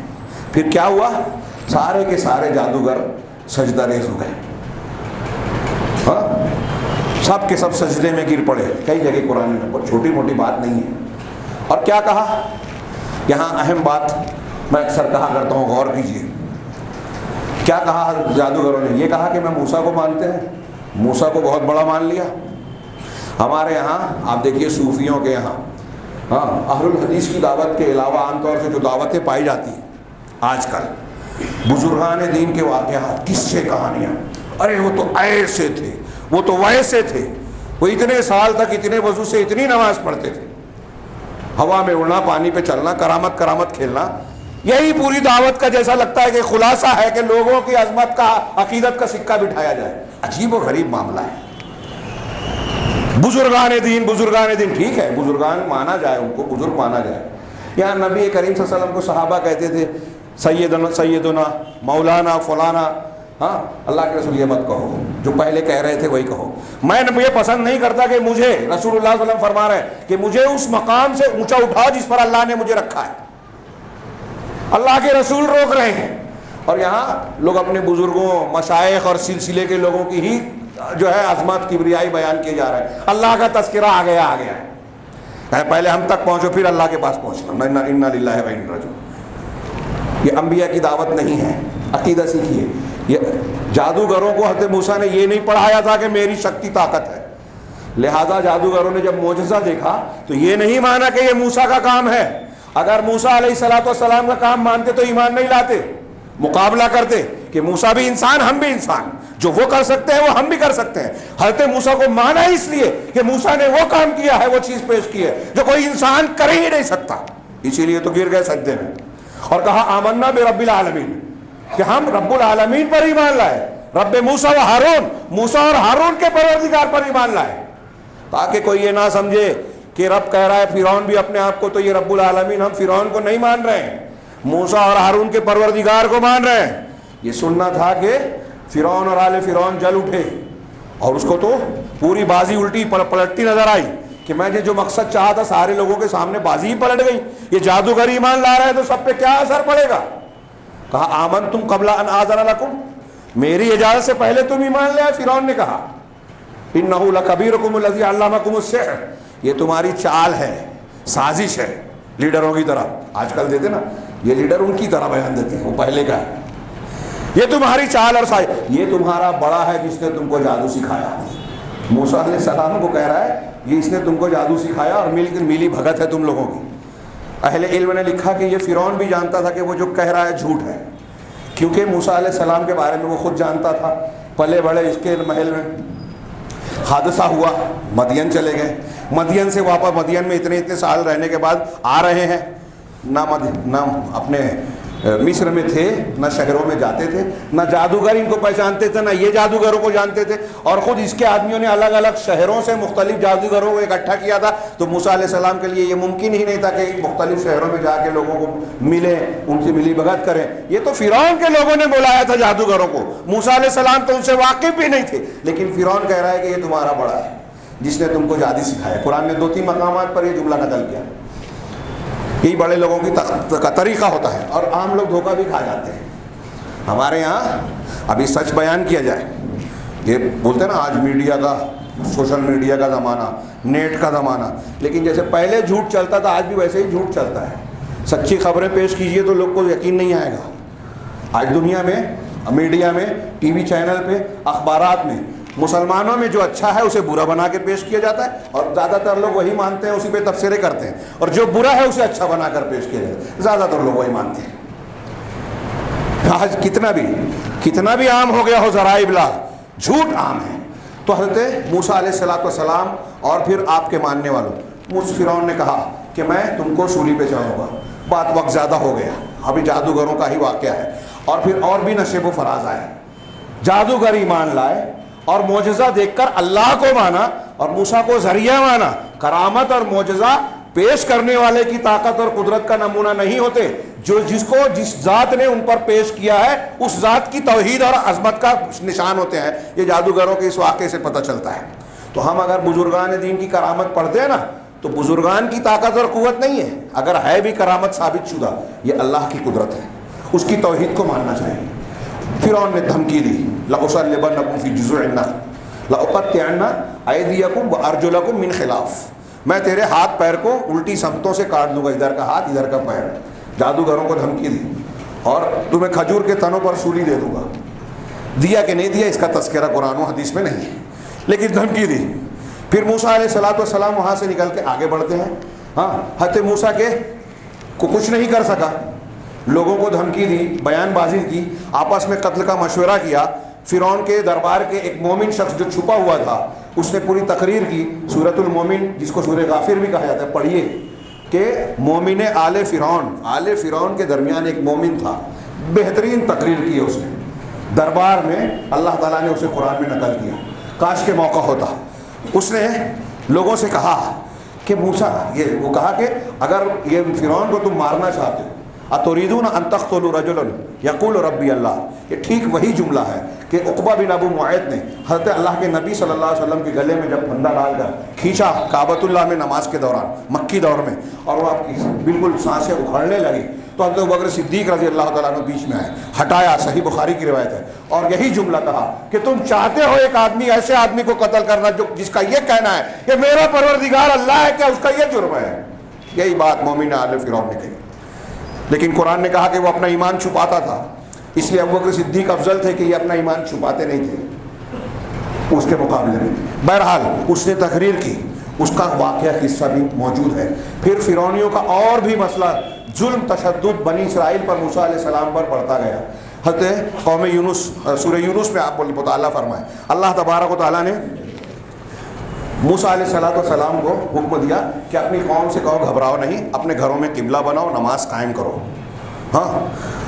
S1: پھر کیا ہوا؟ سارے کے سارے جادوگر سجدہ ریز ہو گئے، ہاں سب کے سب سجدے میں گر پڑے۔ کئی جگہ قرآن میں، چھوٹی موٹی بات نہیں ہے۔ اور کیا کہا؟ یہاں اہم بات میں اکثر کہا کرتا ہوں، غور کیجیے۔ کیا کہا جادوگروں نے؟ یہ کہا کہ میں موسیٰ کو مانتے ہیں، موسیٰ کو بہت بڑا مان لیا۔ ہمارے یہاں آپ دیکھیے صوفیوں کے یہاں، ہاں اہل الحدیث کی دعوت کے علاوہ عام طور سے جو دعوتیں پائی جاتی ہیں آج کل، بزرگان دین کے واقعات، قصے، کہانیاں، ارے وہ تو ایسے تھے، وہ تو ویسے تھے، وہ اتنے سال تک اتنے وضو سے اتنی نماز پڑھتے تھے، ہوا میں اڑنا، پانی پہ چلنا، کرامت کھیلنا۔ یہی پوری دعوت کا جیسا لگتا ہے کہ خلاصہ ہے کہ لوگوں کی عظمت کا، عقیدت کا سکہ بٹھایا جائے۔ عجیب و غریب معاملہ ہے۔ بزرگان دین ٹھیک ہے، بزرگان مانا جائے، ان کو بزرگ مانا جائے۔ یہاں نبی کریم صلی اللہ علیہ وسلم کو صحابہ کہتے تھے سیدنا مولانا فلانا، ہاں اللہ کے رسول یہ مت کہو، جو پہلے کہہ رہے تھے وہی کہو۔ میں یہ پسند نہیں کرتا کہ مجھے رسول اللہ صلی اللہ علیہ وسلم فرما رہے ہیں کہ مجھے اس مقام سے اونچا اٹھاؤ جس پر اللہ نے مجھے رکھا ہے۔ اللہ کے رسول روک رہے ہیں، اور یہاں لوگ اپنے بزرگوں، مشائخ اور سلسلے کے لوگوں کی ہی جو ہے عظمت، کبریائی بیان کیے جا رہے ہیں۔ اللہ کا تذکرہ آ گیا پہلے ہم تک پہنچو پھر اللہ کے پاس پہنچنا۔ انا للہ و انا راجعون۔ یہ انبیاء کی دعوت نہیں ہے، عقیدہ سیکھیے۔ یہ جادوگروں کو حضرت موسیٰ نے یہ نہیں پڑھایا تھا کہ میری شکتی طاقت ہے، لہذا جادوگروں نے جب معجزہ دیکھا تو یہ نہیں مانا کہ یہ موسیٰ کا کام ہے۔ اگر موسیٰ علیہ السلام کا کام مانتے تو ایمان نہیں لاتے، مقابلہ کرتے کہ موسیٰ بھی انسان، ہم بھی انسان، جو وہ کر سکتے ہیں وہ ہم بھی کر سکتے ہیں۔ حضرت موسیٰ کو مانا اس لیے کہ موسیٰ نے وہ کام کیا ہے، وہ چیز پیش کی ہے جو کوئی انسان کر ہی نہیں سکتا، اسی لیے تو گر گئے سجدے میں، اور کہا آمنا برب العالمین، کہ ہم رب العالمین پر ایمان لائے، رب موسیٰ و ہارون، موسیٰ اور ہارون کے پروردگار پر ایمان لائے، تاکہ کوئی یہ نہ سمجھے کہ رب کہہ رہا ہے فرعون بھی اپنے آپ کو تو یہ رب العالمین، ہم فرعون کو نہیں مان رہے ہیں، موسیٰ اور ہارون کے پروردگار کو مان رہے ہیں۔ یہ سننا تھا کہ فرعون اور آل فرعون جل اٹھے، اور اس کو تو پوری بازی الٹی پلٹتی نظر آئی کہ میں نے جو مقصد چاہا تھا سارے لوگوں کے سامنے بازی ہی پلٹ گئی. یہ جادوگر ایمان لا رہا ہے تو سب پہ کیا اثر پڑے گا؟ کہا آمنتم قبل ان آذن لکم، میری اجازت سے پہلے تم ایمان لے آئے. فرعون نے کہا انہ لکبیرکم الذی علمکم السحر، یہ تمہاری چال ہے، سازش ہے لیڈروں کی طرح. آج کل دیتے نا یہ لیڈر ان کی طرح بیان دیتے ہیں، وہ پہلے کا ہے. یہ تمہاری چال اور سازش، یہ تمہارا بڑا ہے جس نے تم کو جادو سکھایا. موسیٰ علیہ السلام کو کہہ رہا ہے یہ اس نے تم کو جادو سکھایا اور ملی بھگت ہے تم لوگوں کی. اہل علم نے لکھا کہ یہ فرعون بھی جانتا تھا کہ وہ جو کہہ رہا ہے جھوٹ ہے، کیونکہ موسیٰ علیہ السلام کے بارے میں وہ خود جانتا تھا. پلے بڑے اس کے محل میں. حادثہ ہوا، مدین چلے گئے. مدین سے واپس، مدین میں اتنے سال رہنے کے بعد آ رہے ہیں، نہ اپنے مصر میں تھے، نہ شہروں میں جاتے تھے، نہ جادوگر ان کو پہچانتے تھے، نہ یہ جادوگروں کو جانتے تھے. اور خود اس کے آدمیوں نے الگ الگ شہروں سے مختلف جادوگروں کو اکٹھا کیا تھا. تو موسیٰ علیہ السلام کے لیے یہ ممکن ہی نہیں تھا کہ مختلف شہروں میں جا کے لوگوں کو ملیں، ان سے ملی بھگت کریں. یہ تو فرعون کے لوگوں نے بلایا تھا جادوگروں کو. موسیٰ علیہ السلام تو ان سے واقف بھی نہیں تھے، لیکن فرعون کہہ رہا ہے کہ یہ تمہارا بڑا ہے جس نے تم کو جادو سکھایا. قرآن نے 2-3 مقامات پر یہ جملہ نقل کیا. یہی بڑے لوگوں کا طریقہ ہوتا ہے، اور عام لوگ دھوکہ بھی کھا جاتے ہیں. ہمارے یہاں ابھی سچ بیان کیا جائے، یہ بولتے ہیں نا آج میڈیا کا، سوشل میڈیا کا زمانہ، نیٹ کا زمانہ، لیکن جیسے پہلے جھوٹ چلتا تھا آج بھی ویسے ہی جھوٹ چلتا ہے. سچی خبریں پیش کیجئے تو لوگ کو یقین نہیں آئے گا. آج دنیا میں میڈیا میں، ٹی وی چینل پہ، اخبارات میں مسلمانوں میں جو اچھا ہے اسے برا بنا کے پیش کیا جاتا ہے، اور زیادہ تر لوگ وہی مانتے ہیں، اسی پہ تبصرے کرتے ہیں. اور جو برا ہے اسے اچھا بنا کر پیش کیا جاتا ہے، زیادہ تر لوگ وہی مانتے ہیں. آج کتنا بھی عام ہو گیا ہو ذرائع ابلاغ، جھوٹ عام ہے. تو حضرت موسیٰ علیہ السلام اور پھر آپ کے ماننے والوں، فرعون نے کہا کہ میں تم کو سولی پہ چڑھاؤں گا. وقت زیادہ ہو گیا، ابھی جادوگروں کا ہی واقعہ ہے. اور پھر اور بھی نشیب و فراز آئے. جادوگر ایمان لائے اور معجزہ دیکھ کر اللہ کو مانا اور موسیٰ کو ذریعہ مانا. کرامت اور معجزہ پیش کرنے والے کی طاقت اور قدرت کا نمونہ نہیں ہوتے، جس ذات نے ان پر پیش کیا ہے اس ذات کی توحید اور عظمت کا نشان ہوتے ہیں. یہ جادوگروں کے اس واقعے سے پتہ چلتا ہے. تو ہم اگر بزرگان دین کی کرامت پڑھتے ہیں نا تو بزرگان کی طاقت اور قوت نہیں ہے، اگر ہے بھی کرامت ثابت شدہ، یہ اللہ کی قدرت ہے. اس کی توحید کو ماننا چاہیے. فرعون نے دھمکی دی لَأُصَلِّبَنَّكُمْ فِي جُذُوعِ النَّخْلِ لَأُقَطِّعَنَّ أَيْدِيَكُمْ وَأَرْجُلَكُمْ مِنْ خِلَافٍ، میں تیرے ہاتھ پیر کو الٹی سمتوں سے کاٹ دوں گا، ادھر کا ہاتھ ادھر کا پیر. جادوگروں کو دھمکی دی. اور تمہیں کھجور کے تنوں پر سولی دے دوں گا. دیا کہ نہیں دیا اس کا تذکرہ قرآن و حدیث میں نہیں ہے، لیکن دھمکی دی. پھر موسیٰ علیہ السلام وہاں سے نکل کے آگے بڑھتے ہیں. حضرت موسیٰ کو کچھ نہیں کر سکا، لوگوں کو دھمکی دی، بیان بازی کی، آپس میں قتل کا مشورہ کیا. فرعون کے دربار کے ایک مومن شخص جو چھپا ہوا تھا اس نے پوری تقریر کی. سورۃ المومن جس کو سورہ غافر بھی کہا جاتا ہے، پڑھیے کہ مومن آل فرعون کے درمیان ایک مومن تھا. بہترین تقریر کی اس نے دربار میں، اللہ تعالیٰ نے اسے قرآن میں نقل کیا. کاش کے موقع ہوتا. اس نے لوگوں سے کہا کہ موسیٰ، وہ کہا کہ اگر یہ فرعون کو تم مارنا چاہتے ہو، اتریدون ان تقتلوا رجلا یقول ربی اللہ، یہ ٹھیک وہی جملہ ہے کہ عقبہ بن ابو معیط نے حضرت اللہ کے نبی صلی اللہ علیہ وسلم کے گلے میں جب پھندا ڈال کر کھینچا کعبۃ اللہ میں نماز کے دوران، مکی دور میں، اور وہ آپ کی بالکل سانسیں اکھڑنے لگی تو حضرت ابوبکر صدیق رضی اللہ تعالیٰ عنہ بیچ میں آئے، ہٹایا. صحیح بخاری کی روایت ہے. اور یہی جملہ کہا کہ تم چاہتے ہو ایک آدمی، ایسے آدمی کو قتل کرنا جس کا یہ کہنا ہے کہ میرا پروردگار اللہ ہے، کیا اس کا یہ جرم ہے؟ یہی بات مومن آل فرعون نے کہی. لیکن قرآن نے کہا کہ وہ اپنا ایمان چھپاتا تھا، اس لیے ابوبکر صدیق افضل تھے کہ یہ اپنا ایمان چھپاتے نہیں تھے اس کے مقابلے میں. بہرحال اس نے تقریر کی، اس کا واقعہ قصہ بھی موجود ہے. پھر فرعونیوں کا اور بھی مسئلہ، ظلم تشدد بنی اسرائیل پر موسیٰ علیہ السلام پر بڑھتا گیا. حضرت قوم یونس، سورہ یونس میں آپ مطالعہ فرمائیں، اللہ تبارک و تعالیٰ نے موسیٰ علیہ السلام کو حکم دیا کہ اپنی قوم سے کہو گھبراؤ نہیں، اپنے گھروں میں قبلہ بناؤ، نماز قائم کرو،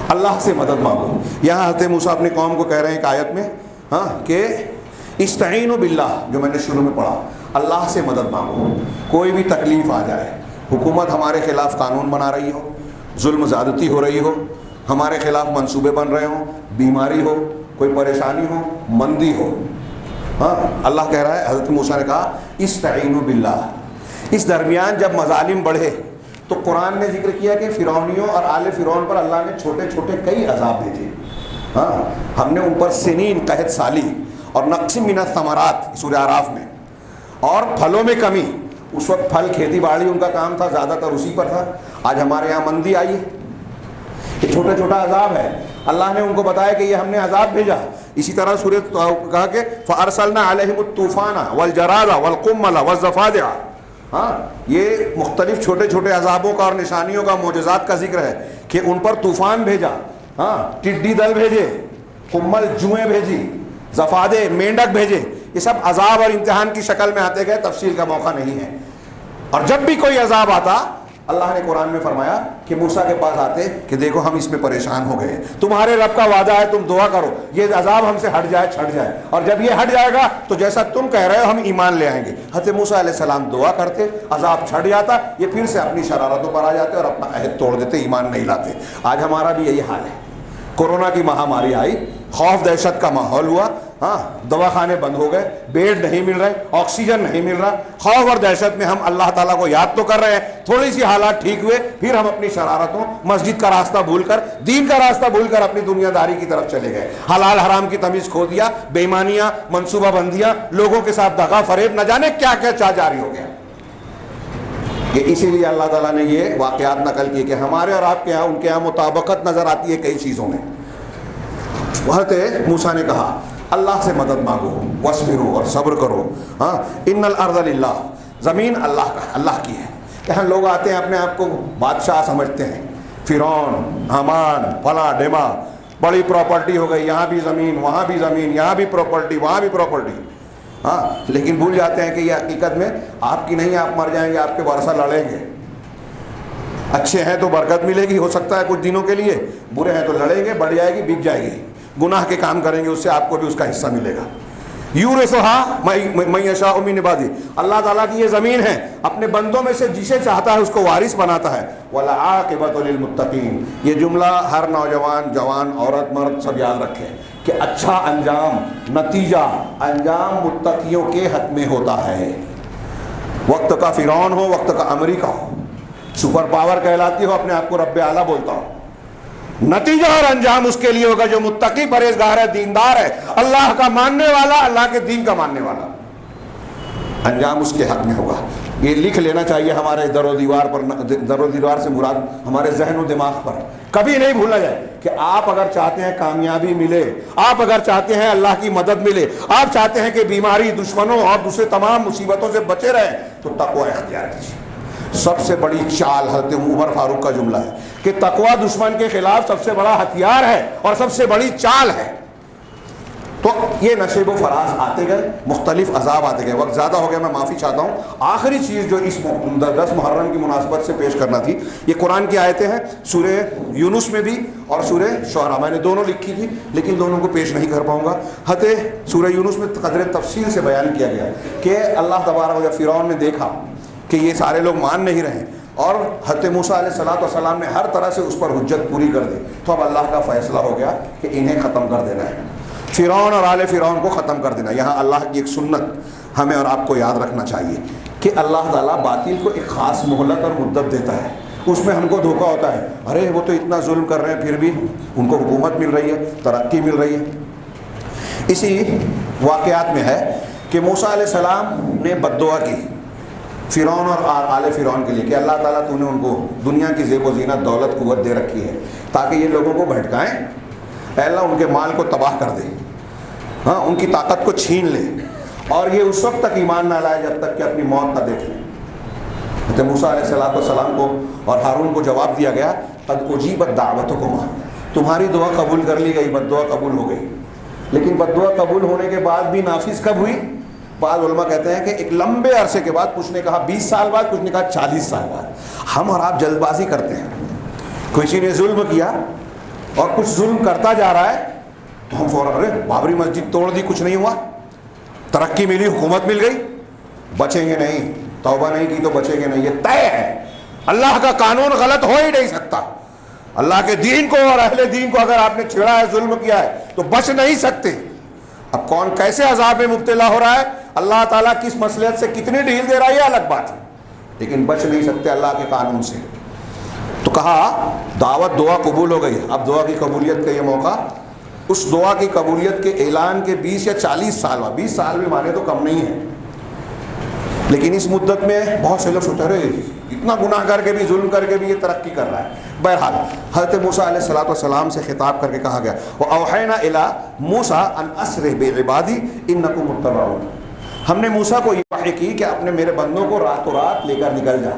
S1: اللہ سے مدد مانگو. یہاں حضرت موسیٰ اپنی قوم کو کہہ رہے ہیں ایک آیت میں کہ استعینوا باللہ، جو میں نے شروع میں پڑھا، اللہ سے مدد مانگو. کوئی بھی تکلیف آ جائے، حکومت ہمارے خلاف قانون بنا رہی ہو، ظلم زیادتی ہو رہی ہو، ہمارے خلاف منصوبے بن رہے ہوں، بیماری ہو، کوئی پریشانی ہو، مندی ہو، ہاں اللہ کہہ رہا ہے، حضرت موسیٰ نے کہا استعینوا باللہ. اس درمیان جب مظالم بڑھے تو قرآن نے ذکر کیا کہ فرعونیوں اور آل فرعون پر اللہ نے چھوٹے چھوٹے کئی عذاب بھیجے. ہاں ہم نے ان پر سنین قحط سالی اور نقص من الثمرات سورہ اعراف میں، اور پھلوں میں کمی. اس وقت پھل کھیتی باڑی ان کا کام تھا، زیادہ تر اسی پر تھا. آج ہمارے یہاں مندی آئی ہے، یہ چھوٹا چھوٹا عذاب ہے. اللہ نے ان کو بتایا کہ یہ ہم نے عذاب بھیجا. اسی طرح سورہ کہا کہ فَأَرْسَلْنَا عَلَيْهِمُ الطُّوفَانَ وَالْجَرَادَ وَالْقُمَّلَ وَالضَّفَادِعَ. ہاں یہ مختلف چھوٹے چھوٹے عذابوں کا اور نشانیوں کا، معجزات کا ذکر ہے کہ ان پر طوفان بھیجا، ہاں ٹڈی دل بھیجے، قمل جوئیں بھیجی، ضفادع مینڈک بھیجے. یہ سب عذاب اور امتحان کی شکل میں آتے گئے، تفصیل کا موقع نہیں ہے. اور جب بھی کوئی عذاب آتا اللہ نے قرآن میں فرمایا کہ موسیٰ کے پاس آتے کہ دیکھو ہم اس میں پریشان ہو گئے، تمہارے رب کا وعدہ ہے، تم دعا کرو یہ عذاب ہم سے ہٹ جائے، چھٹ جائے، اور جب یہ ہٹ جائے گا تو جیسا تم کہہ رہے ہو ہم ایمان لے آئیں گے. حضرت موسیٰ علیہ السلام دعا کرتے، عذاب چھٹ جاتا، یہ پھر سے اپنی شرارتوں پر آ جاتے اور اپنا عہد توڑ دیتے، ایمان نہیں لاتے. آج ہمارا بھی یہی حال ہے. کورونا کی مہاماری آئی، خوف دہشت کا ماحول ہوا، ہاں دواخانے بند ہو گئے، بیڈ نہیں مل رہے، آکسیجن نہیں مل رہا. خوف اور دہشت میں ہم اللہ تعالیٰ کو یاد تو کر رہے ہیں، تھوڑی سی حالات ٹھیک ہوئے پھر ہم اپنی شرارتوں، مسجد کا راستہ بھول کر، دین کا راستہ بھول کر اپنی دنیا داری کی طرف چلے گئے. حلال حرام کی تمیز کھو دیا، بے ایمانیاں، منصوبہ بندیاں، لوگوں کے ساتھ دغا فریب، نہ جانے کیا کیا جاری ہو گیا. کہ اسی لیے اللہ تعالیٰ نے یہ واقعات نقل کیے کہ ہمارے اور آپ کے یہاں ان کے یہاں مطابقت نظر آتی ہے کئی چیزوں میں. حضرت موسیٰ نے کہا اللہ سے مدد مانگو، وَاصْبِرُوا، اور صبر کرو. ہاں ان الارض للہ، زمین اللہ کا، اللہ کی ہے. یہاں لوگ آتے ہیں اپنے آپ کو بادشاہ سمجھتے ہیں، فرعون، حامان، فلاں ڈیما، بڑی پراپرٹی ہو گئی، یہاں بھی زمین، وہاں بھی زمین، یہاں بھی پراپرٹی، وہاں بھی پراپرٹی. ہاں لیکن بھول جاتے ہیں کہ یہ حقیقت میں آپ کی نہیں، آپ مر جائیں گے، آپ کے ورثہ لڑیں گے. اچھے ہیں تو برکت ملے گی، ہو سکتا ہے کچھ دنوں کے لیے، برے ہیں تو لڑیں گے، بڑھ جائے گی، بک جائے گی. گناہ کے کام کریں گے اس سے آپ کو بھی اس کا حصہ ملے گا. یورثھا من یشاء من عبادہ، اللہ تعالیٰ کی یہ زمین ہے، اپنے بندوں میں سے جسے چاہتا ہے اس کو وارث بناتا ہے. والعاقبۃ للمتقین، یہ جملہ ہر نوجوان، جوان، عورت، مرد سب یاد رکھے کہ اچھا انجام، نتیجہ، انجام متقیوں کے حق میں ہوتا ہے. وقت کا فرعون ہو، وقت کا امریکہ ہو، سپر پاور کہلاتی ہو، اپنے آپ کو رب اعلیٰ بولتا ہو، نتیجہ اور انجام اس کے لیے ہوگا جو متقی، پرہیزگار ہے، دیندار ہے، اللہ کا ماننے والا، اللہ کے دین کا ماننے والا. انجام اس کے حق میں ہوگا. یہ لکھ لینا چاہیے ہمارے در و دیوار پر. در و دیوار سے مراد ہمارے ذہن و دماغ پر کبھی نہیں بھولا جائے کہ آپ اگر چاہتے ہیں کامیابی ملے، آپ اگر چاہتے ہیں اللہ کی مدد ملے، آپ چاہتے ہیں کہ بیماری، دشمنوں اور دوسرے تمام مصیبتوں سے بچے رہیں، تو تقوی اختیار کیجیے. سب سے بڑی چال حضرت عمر فاروق کا جملہ ہے کہ تقوی دشمن کے خلاف سب سے بڑا ہتھیار ہے اور سب سے بڑی چال ہے. تو یہ نشیب و فراز آتے گئے، مختلف عذاب آتے گئے. وقت زیادہ ہو گیا، میں معافی چاہتا ہوں. آخری چیز جو اس 10 محرم کی مناسبت سے پیش کرنا تھی، یہ قرآن کی آیتیں ہیں سورہ یونس میں بھی اور سورہ شعراء. میں نے دونوں لکھی تھی لیکن دونوں کو پیش نہیں کر پاؤں گا. سورہ یونس میں قدر تفصیل سے بیان کیا گیا کہ اللہ تبارک و فرعون نے دیکھا کہ یہ سارے لوگ مان نہیں رہے اور حضرت موسیٰ علیہ السلام نے ہر طرح سے اس پر حجت پوری کر دی. تو اب اللہ کا فیصلہ ہو گیا کہ انہیں ختم کر دینا ہے، فرعون اور آل فرعون کو ختم کر دینا. یہاں اللہ کی ایک سنت ہمیں اور آپ کو یاد رکھنا چاہیے کہ اللہ تعالیٰ باطل کو ایک خاص مہلت اور مدت دیتا ہے. اس میں ہم کو دھوکہ ہوتا ہے، ارے وہ تو اتنا ظلم کر رہے ہیں پھر بھی ان کو حکومت مل رہی ہے، ترقی مل رہی ہے. اسی واقعات میں ہے کہ موسیٰ علیہ السلام نے بد دعا کی فرعون اور آل فرعون کے لیے کہ اللہ تعالیٰ تو نے ان کو دنیا کی زیب و زینت، دولت، قوت دے رکھی ہے تاکہ یہ لوگوں کو بھٹکائیں، اے اللہ ان کے مال کو تباہ کر دے، ہاں ان کی طاقت کو چھین لے، اور یہ اس وقت تک ایمان نہ لائے جب تک کہ اپنی موت نہ دیکھ لیں. حضرت موسیٰ علیہ السلام کو اور ہارون کو جواب دیا گیا قد اجیبت دعوتکما، تمہاری دعا قبول کر لی گئی، بد دعا قبول ہو گئی. لیکن بد دعا قبول ہونے کے بعد بھی نافذ کب ہوئی؟ بعض علماء کہتے ہیں کہ ایک لمبے عرصے کے بعد. کچھ نے کہا 20 سال بعد، کچھ نے کہا 40 سال بعد. ہم اور آپ جلد بازی کرتے ہیں، کسی نے ظلم کیا اور کچھ ظلم کرتا جا رہا ہے تو ہم فوراً ارے بابری مسجد توڑ دی، کچھ نہیں ہوا، ترقی ملی، حکومت مل گئی، بچیں گے نہیں، توبہ نہیں کی تو بچیں گے نہیں. یہ طے ہے، اللہ کا قانون غلط ہو ہی نہیں سکتا. اللہ کے دین کو اور اہل دین کو اگر آپ نے چھیڑا ہے، ظلم کیا ہے تو بچ نہیں سکتے. اب کون کیسے عذاب میں مبتلا ہو رہا ہے، اللہ تعالیٰ کس مصلحت سے کتنی ڈھیل دے رہا ہے یہ الگ بات ہے، لیکن بچ نہیں سکتے اللہ کے قانون سے۔ تو کہا دعوت دعا قبول ہو گئی، اب دعا کی قبولیت کا یہ موقع، اس دعا کی قبولیت کے اعلان کے 20 یا 40 سال، 20 سال بھی مانے تو کم نہیں ہے، لیکن اس مدت میں بہت سے لوگ سوچ رہے اتنا گناہ کر کے بھی، ظلم کر کے بھی یہ ترقی کر رہا ہے۔ بہرحال حضرت موسیٰ علیہ الصلوۃ والسلام سے خطاب کر کے کہا گیا وَأَوْحَيْنَا إِلَىٰ مُوسَىٰ أَنْ أَسْرِ بِعِبَادِي إِنَّكُمْ مُتَّبَعُونَ، ہم نے موسیٰ کو یہ وحی کی کہ اپنے میرے بندوں کو راتوں رات لے کر نکل جا،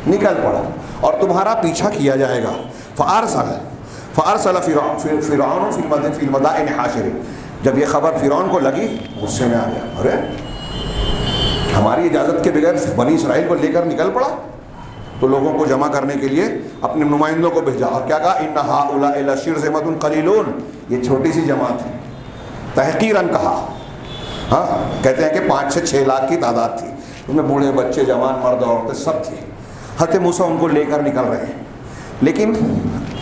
S1: نکل پڑا اور تمہارا پیچھا کیا جائے گا۔ فَأَرْسَلَ فِرْعَوْنُ فِي الْمَدَائِنِ حَاشِرِينَ، جب یہ خبر فرعون کو لگی غصے میں آ گیا، ارے ہماری اجازت کے بغیر بنی اسرائیل کو لے کر نکل پڑا، تو لوگوں کو جمع کرنے کے لیے اپنے نمائندوں کو بھیجا اور کیا کہا إِنَّ هَٰؤُلَاءِ لَشِرْذِمَةٌ قَلِيلُونَ، یہ چھوٹی سی جماعت ہے، تحقیراً کہا، ہاں کہتے ہیں کہ 5 سے 6 لاکھ کی تعداد تھی، اس میں بوڑھے بچے جوان مرد عورتیں سب تھے۔ حضرت موسیٰ ان کو لے کر نکل رہے ہیں، لیکن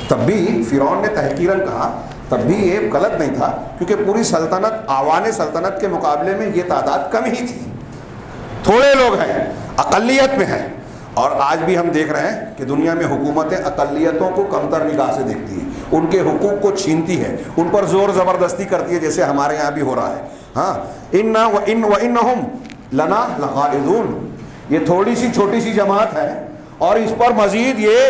S1: تب بھی فرعون نے تحقیراً کہا، تب بھی یہ غلط نہیں تھا کیونکہ پوری سلطنت، آوان سلطنت کے مقابلے میں یہ تعداد کم ہی تھی، تھوڑے لوگ ہیں، اقلیت میں ہیں۔ اور آج بھی ہم دیکھ رہے ہیں کہ دنیا میں حکومتیں اقلیتوں کو کمتر نگاہ سے دیکھتی ہیں، ان کے حقوق کو چھینتی ہے، ان پر زور زبردستی کرتی ہے، جیسے ہمارے یہاں بھی ہو رہا ہے۔ ہاں وَإِنَّهُمْ لَنَا لَغَائِظُونَ، یہ تھوڑی سی چھوٹی سی جماعت ہے، اور اس پر مزید یہ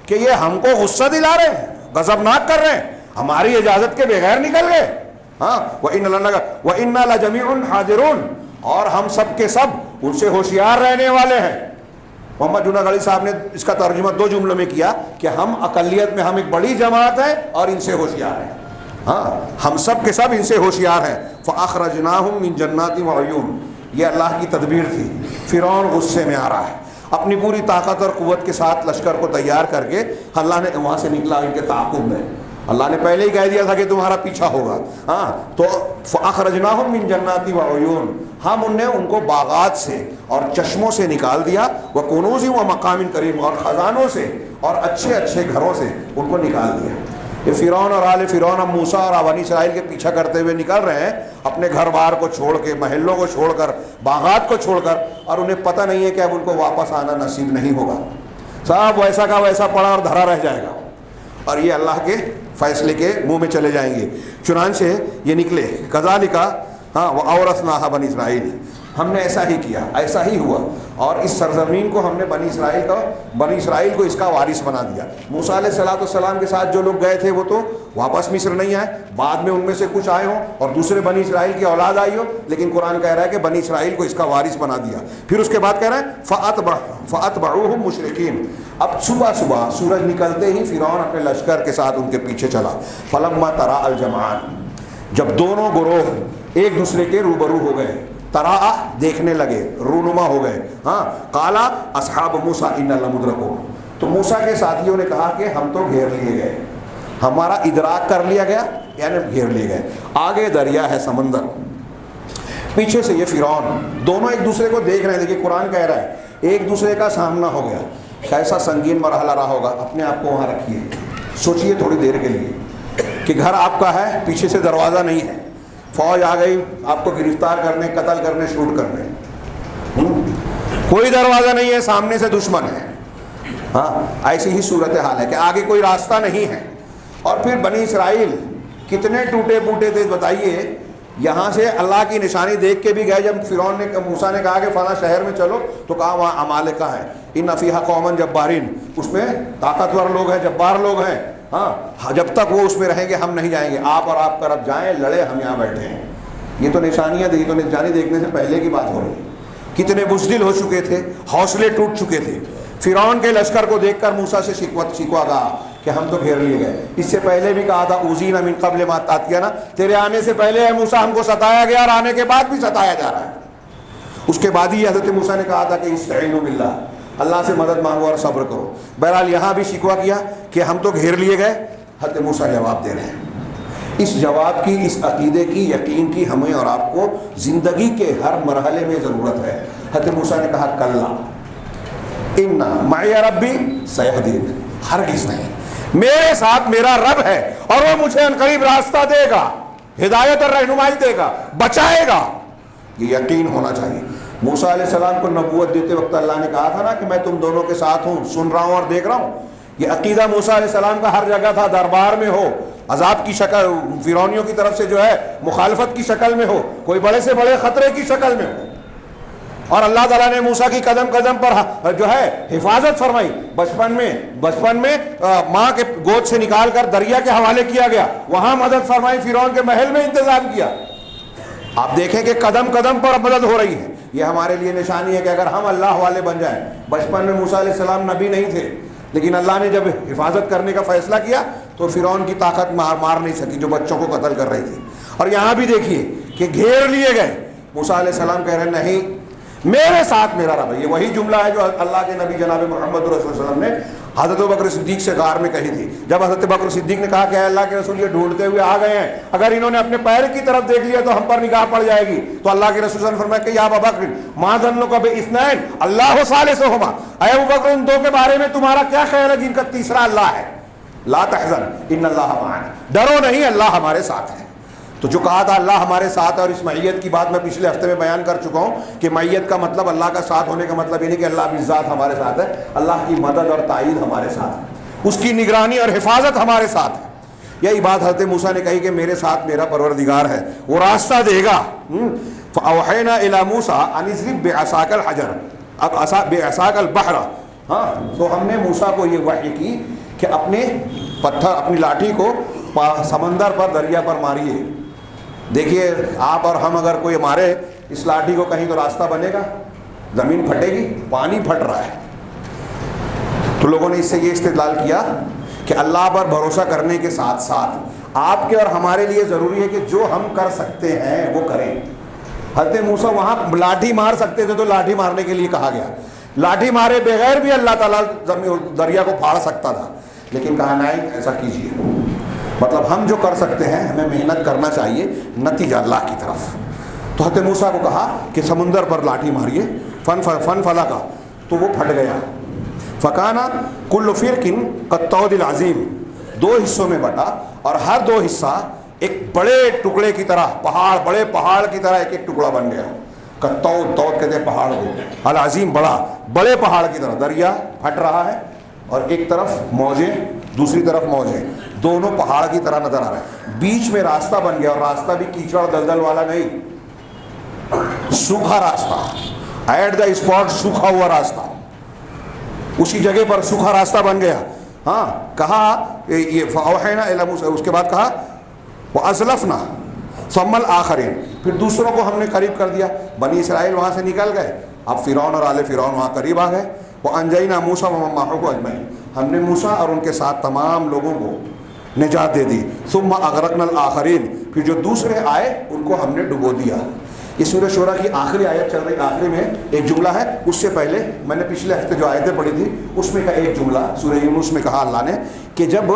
S1: کہ یہ ہم کو غصہ دلا رہے ہیں، غضبناک کر رہے ہیں، ہماری اجازت کے بغیر نکل گئے۔ ہاں وَإِنَّا لَجَمِيعٌ حَاذِرُونَ، اور ہم سب کے سب ان سے ہوشیار رہنے والے ہیں۔ محمد جنید علی صاحب نے اس کا ترجمہ 2 جملوں میں کیا کہ ہم اقلیت میں، ہم ایک بڑی جماعت ہیں اور ان سے ہوشیار ہیں، ہاں ہم سب کے سب ان سے ہوشیار ہیں۔ فَأَخْرَجْنَاهُم مِّن جَنَّاتٍ وَعُيُونٍ، یہ اللہ کی تدبیر تھی۔ فرعون غصے میں آ رہا ہے، اپنی پوری طاقت اور قوت کے ساتھ لشکر کو تیار کر کے اللہ نے وہاں سے نکلا ان کے تعاقب میں، اللہ نے پہلے ہی کہہ دیا تھا کہ تمہارا پیچھا ہوگا۔ ہاں تو فَأَخْرَجْنَاهُم مِّن جَنَّاتٍ وَعُيُونٍ، ہم انہیں ان کو باغات سے اور چشموں سے نکال دیا، وَكُنُوزٍ وَمَقَامٍ کریم، اور خزانوں سے اور اچھے اچھے گھروں سے ان کو نکال دیا۔ یہ فرعون اور آل فرعون اب موسیٰ اور بنی اسرائیل کے پیچھا کرتے ہوئے نکل رہے ہیں، اپنے گھر بار کو چھوڑ کے، محلوں کو چھوڑ کر، باغات کو چھوڑ کر، اور انہیں پتہ نہیں ہے کہ اب ان کو واپس آنا نصیب نہیں ہوگا، صاحب ویسا کا ویسا پڑا اور دھرا رہ جائے گا، اور یہ اللہ کے فیصلے کے منہ میں چلے جائیں گے۔ چنانچہ یہ نکلے، کذالک ہاں وَأَوْرَثْنَاهَا بَنِي إِسْرَائِيلَ، ہم نے ایسا ہی کیا، ایسا ہی ہوا، اور اس سرزمین کو ہم نے بنی اسرائیل کو اس کا وارث بنا دیا۔ موسیٰ علیہ السلام کے ساتھ جو لوگ گئے تھے وہ تو واپس مصر نہیں آئے، بعد میں ان میں سے کچھ آئے ہوں اور دوسرے بنی اسرائیل کی اولاد آئی ہو، لیکن قرآن کہہ رہا ہے کہ بنی اسرائیل کو اس کا وارث بنا دیا۔ پھر اس کے بعد کہہ رہا ہے فَأَتْبَعُوهُم مُشْرِقِينَ، اب صبح صبح سورج نکلتے ہی فرعون اپنے لشکر کے ساتھ ان کے پیچھے چلا۔ فَلَمَّا تَرَاءَ الْجَمْعَانِ، جب دونوں گروہ ایک دوسرے کے روبرو ہو گئے، تراء دیکھنے لگے، رونما ہو گئے، ہاں قال اصحاب موسیٰ انا لمدرکون، تو موسیٰ کے ساتھیوں نے کہا کہ ہم تو گھیر لیے گئے، ہمارا ادراک کر لیا گیا، یعنی گھیر لیے گئے۔ آگے دریا ہے، سمندر، پیچھے سے یہ فرعون، دونوں ایک دوسرے کو دیکھ رہے ہیں۔ دیکھیے قرآن کہہ رہا ہے ایک دوسرے کا سامنا ہو گیا، کیسا سنگین مرحلہ رہا ہوگا۔ اپنے آپ کو وہاں رکھیے، سوچئے تھوڑی دیر کے لیے کہ گھر آپ کا ہے، پیچھے سے دروازہ نہیں ہے، فوج آ گئی آپ کو گرفتار کرنے، قتل کرنے، شوٹ کرنے، کوئی دروازہ نہیں ہے، سامنے سے دشمن ہے۔ ہاں ایسی ہی صورتحال ہے کہ آگے کوئی راستہ نہیں ہے۔ اور پھر بنی اسرائیل کتنے ٹوٹے پوٹے تھے بتائیے، یہاں سے اللہ کی نشانی دیکھ کے بھی گئے۔ جب فرعون نے، موسیٰ نے کہا کہ فلاں شہر میں چلو، تو کہا وہاں عمالقہ ہے، ان فیہا قوما جبارین، اس میں طاقتور لوگ ہیں، جبار لوگ ہیں، ہاں جب تک وہ اس میں رہیں گے ہم نہیں جائیں گے، آپ اور آپ کا رب جائیں، لڑے، ہم یہاں بیٹھے ہیں۔ یہ تو نشانیاں دی، تو نشانی دیکھنے سے پہلے کی بات ہو رہی ہے۔ کتنے بزدل ہو چکے تھے، حوصلے ٹوٹ چکے تھے۔ فرعون کے لشکر کو دیکھ کر موسیٰ سے شکوا کہا کہ ہم تو گھیر لیے گئے۔ اس سے پہلے بھی کہا تھا اوذینا من قبل ما تأتینا، تیرے آنے سے پہلے ہے موسیٰ ہم کو ستایا گیا، اور آنے کے بعد بھی ستایا جا رہا ہے۔ اس کے بعد ہی حضرت موسیٰ نے کہا تھا کہ استعینوا باللہ، اللہ سے مدد مانگو اور صبر کرو۔ بہرحال یہاں بھی شکوہ کیا کہ ہم تو گھیر لیے گئے۔ حضرت موسیٰ جواب دے رہے ہیں۔ اس جواب کی، اس عقیدے کی، یقین کی ہمیں اور آپ کو زندگی کے ہر مرحلے میں ضرورت ہے۔ حضرت موسیٰ نے کہا کلا ان معی ربی سیہدین، ہرگز نہیں، میرے ساتھ میرا رب ہے اور وہ مجھے عنقریب راستہ دے گا۔ ہدایت اور رہنمائی دے گا، بچائے گا، یہ یقین ہونا چاہیے۔ موسیٰ علیہ السلام کو نبوت دیتے وقت اللہ نے کہا تھا نا کہ میں تم دونوں کے ساتھ ہوں، سن رہا ہوں اور دیکھ رہا ہوں۔ یہ عقیدہ موسیٰ علیہ السلام کا ہر جگہ تھا، دربار میں ہو، عذاب کی شکل، فرعونیوں کی طرف سے جو ہے مخالفت کی شکل میں ہو، کوئی بڑے سے بڑے خطرے کی شکل میں ہو، اور اللہ تعالیٰ نے موسیٰ کی قدم قدم پر جو ہے حفاظت فرمائی۔ بچپن میں ماں کے گود سے نکال کر دریا کے حوالے کیا گیا، وہاں مدد فرمائی، فرعون کے محل میں انتظام کیا۔ آپ دیکھیں کہ قدم قدم پر مدد ہو رہی ہے۔ یہ ہمارے لیے نشانی ہے کہ اگر ہم اللہ والے بن جائیں۔ بچپن میں موسیٰ علیہ السلام نبی نہیں تھے، لیکن اللہ نے جب حفاظت کرنے کا فیصلہ کیا تو فرعون کی طاقت مار نہیں سکی جو بچوں کو قتل کر رہی تھی۔ اور یہاں بھی دیکھیے کہ گھیر لیے گئے، موسیٰ علیہ السلام کہہ رہے ہیں نہیں، میرے ساتھ میرا رب ہے۔ یہ وہی جملہ ہے جو اللہ کے نبی جناب محمد رسول اللہ علیہ وسلم نے حضرت بکر صدیق سے غار میں کہی تھی، جب حضرت بکر صدیق نے کہا کہ اے اللہ کے رسول یہ ڈھونڈتے ہوئے آ گئے ہیں، اگر انہوں نے اپنے پیر کی طرف دیکھ لیا تو ہم پر نگاہ پڑ جائے گی۔ تو اللہ کے رسول صلی اللہ علیہ وسلم نے فرمایا کہ یا ابا بکر ما ظنک باثنین اللہ ثالثہما، اے ابو بکر ان دو کے بارے میں تمہارا کیا خیال ہے جن کا تیسرا اللہ ہے؟ لا تحزن ان اللہ معنا، ڈرو نہیں، اللہ ہمارے ساتھ ہے۔ تو جو کہا تھا اللہ ہمارے ساتھ ہے، اور اس معیت کی بات میں پچھلے ہفتے میں بیان کر چکا ہوں کہ معیت کا مطلب اللہ کا ساتھ ہونے کا مطلب یہ نہیں کہ اللہ بھی ذات ہمارے ساتھ ہے، اللہ کی مدد اور تائید ہمارے ساتھ ہے، اس کی نگرانی اور حفاظت ہمارے ساتھ ہے۔ یہی بات حضرت موسیٰ نے کہی کہ میرے ساتھ میرا پروردگار ہے، وہ راستہ دے گا۔ فأوحینا الی موسیٰ ان اضرب بعصاک الحجر، اب بعصاک البحر، ہاں تو ہم نے موسیٰ کو یہ وحی کی کہ اپنے پتھر، اپنی لاٹھی کو سمندر پر، دریا پر ماریے۔ دیکھیے آپ اور ہم اگر کوئی مارے اس لاٹھی کو کہیں تو راستہ بنے گا؟ زمین پھٹے گی، پانی پھٹ رہا ہے۔ تو لوگوں نے اس سے یہ استدلال کیا کہ اللہ پر بھروسہ کرنے کے ساتھ ساتھ آپ کے اور ہمارے لیے ضروری ہے کہ جو ہم کر سکتے ہیں وہ کریں۔ حضرت موسیٰ وہاں لاٹھی مار سکتے تھے تو لاٹھی مارنے کے لیے کہا گیا، لاٹھی مارے بغیر بھی اللہ تعالیٰ دریا کو پھاڑ سکتا تھا، لیکن کہا نہیں ایسا کیجیے۔ مطلب ہم جو کر سکتے ہیں ہمیں محنت کرنا چاہیے، نتیجہ اللہ کی طرف۔ تو حضرت موسیٰ کو کہا کہ سمندر پر لاٹھی ماریے، فن فلقا، تو وہ پھٹ گیا۔ فکانا کل فرق کالطود العظیم، دو حصوں میں بٹا، اور ہر دو حصہ ایک بڑے ٹکڑے کی طرح، پہاڑ، بڑے پہاڑ کی طرح ایک ایک ٹکڑا بن گیا۔ کالطود، طود کہتے ہیں پہاڑ کو، العظیم بڑا، بڑے پہاڑ کی طرح۔ دریا پھٹ رہا ہے اور ایک طرف موجیں، دوسری طرف موجیں، دونوں پہاڑ کی طرح نظر آ رہا ہے۔ بیچ میں راستہ بن گیا، اور راستہ بھی کیچڑ اور دلدل والا نہیں، سوکھا راستہ، ایٹ دا اسپاٹ سوکھا ہوا راستہ، اسی جگہ پر سوکھا راستہ بن گیا۔ ہاں کہا یہ فأوحینا الی موسیٰ، اس کے بعد کہا وَأَزْلَفْنَا ثُمَّ الْآخَرِينَ، پھر دوسروں کو ہم نے قریب کر دیا۔ بنی اسرائیل وہاں سے نکل گئے، اب فرعون اور آل فرعون وہاں قریب آ گئے۔ وَأَنْجَيْنَا مُوسَىٰ وَمَن مَّعَهُ أَجْمَعِينَ، ہم نے موسیٰ اور ان کے ساتھ تمام لوگوں کو نجات دے دی۔ ثُمَّ أَغْرَقْنَا الْآخَرِينَ، پھر جو دوسرے آئے ان کو ہم نے ڈبو دیا۔ یہ سورہ شورى کی آخری آیت چل رہی، آخری میں ایک جملہ ہے، اس سے پہلے میں نے پچھلے ہفتے جو آیتیں پڑھی تھی اس میں کا ایک جملہ سورہ یونس میں کہا اللہ نے کہ جب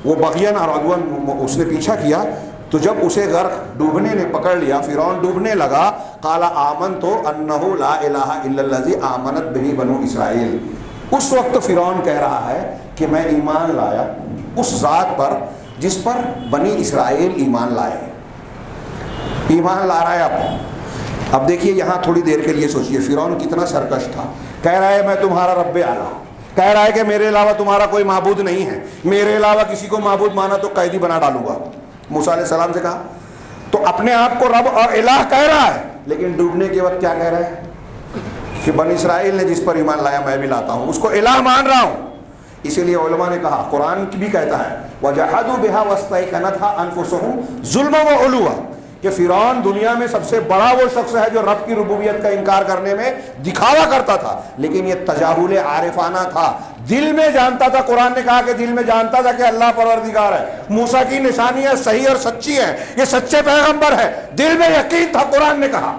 S1: وہ بغین اور عدوان اس نے پیچھا کیا تو جب اسے غرق ڈوبنے نے پکڑ لیا، فرعون ڈوبنے لگا، قال آمنت انہ لا الہ الا الذی آمنت بہ بنو اسرائیل، اس وقت فرعون کہہ رہا ہے کہ میں ایمان لایا اس ذات پر جس پر بنی اسرائیل ایمان لائے، ایمان لا رہا ہے۔ اب دیکھیے یہاں تھوڑی دیر کے لیے سوچئے، فرعون کتنا سرکش تھا، کہہ رہا ہے میں تمہارا رب اعلیٰ، کہہ رہا ہے کہ میرے علاوہ تمہارا کوئی معبود نہیں ہے، میرے علاوہ کسی کو معبود مانا تو قیدی بنا ڈالوں گا۔ موسیٰ علیہ السلام سے کہا، تو اپنے آپ کو رب اور الہ کہہ رہا ہے، لیکن ڈوبنے کے وقت کیا کہہ رہا ہے کہ بنی اسرائیل نے جس پر ایمان لایا میں بھی لاتا ہوں، اس کو الہ مان رہا ہوں۔ اسی لیے علماء نے کہا، قرآن بھی کہتا ہے وَجَحَدُوا بِهَا وَاسْتَيْقَنَتْهَا أَنفُسُهُمْ ظُلْمًا وَعُلُوًّا، کہ فرعون دنیا میں سب سے بڑا وہ شخص ہے جو رب کی ربوبیت کا انکار کرنے میں دکھاوا کرتا تھا، لیکن یہ تجاہل عارفانہ تھا، دل میں جانتا تھا۔ قرآن نے کہا کہ دل میں جانتا تھا کہ اللہ پروردگار ہے، موسیٰ کی نشانیاں صحیح اور سچی ہیں، یہ سچے پیغمبر ہے، دل میں یقین تھا۔ قرآن نے کہا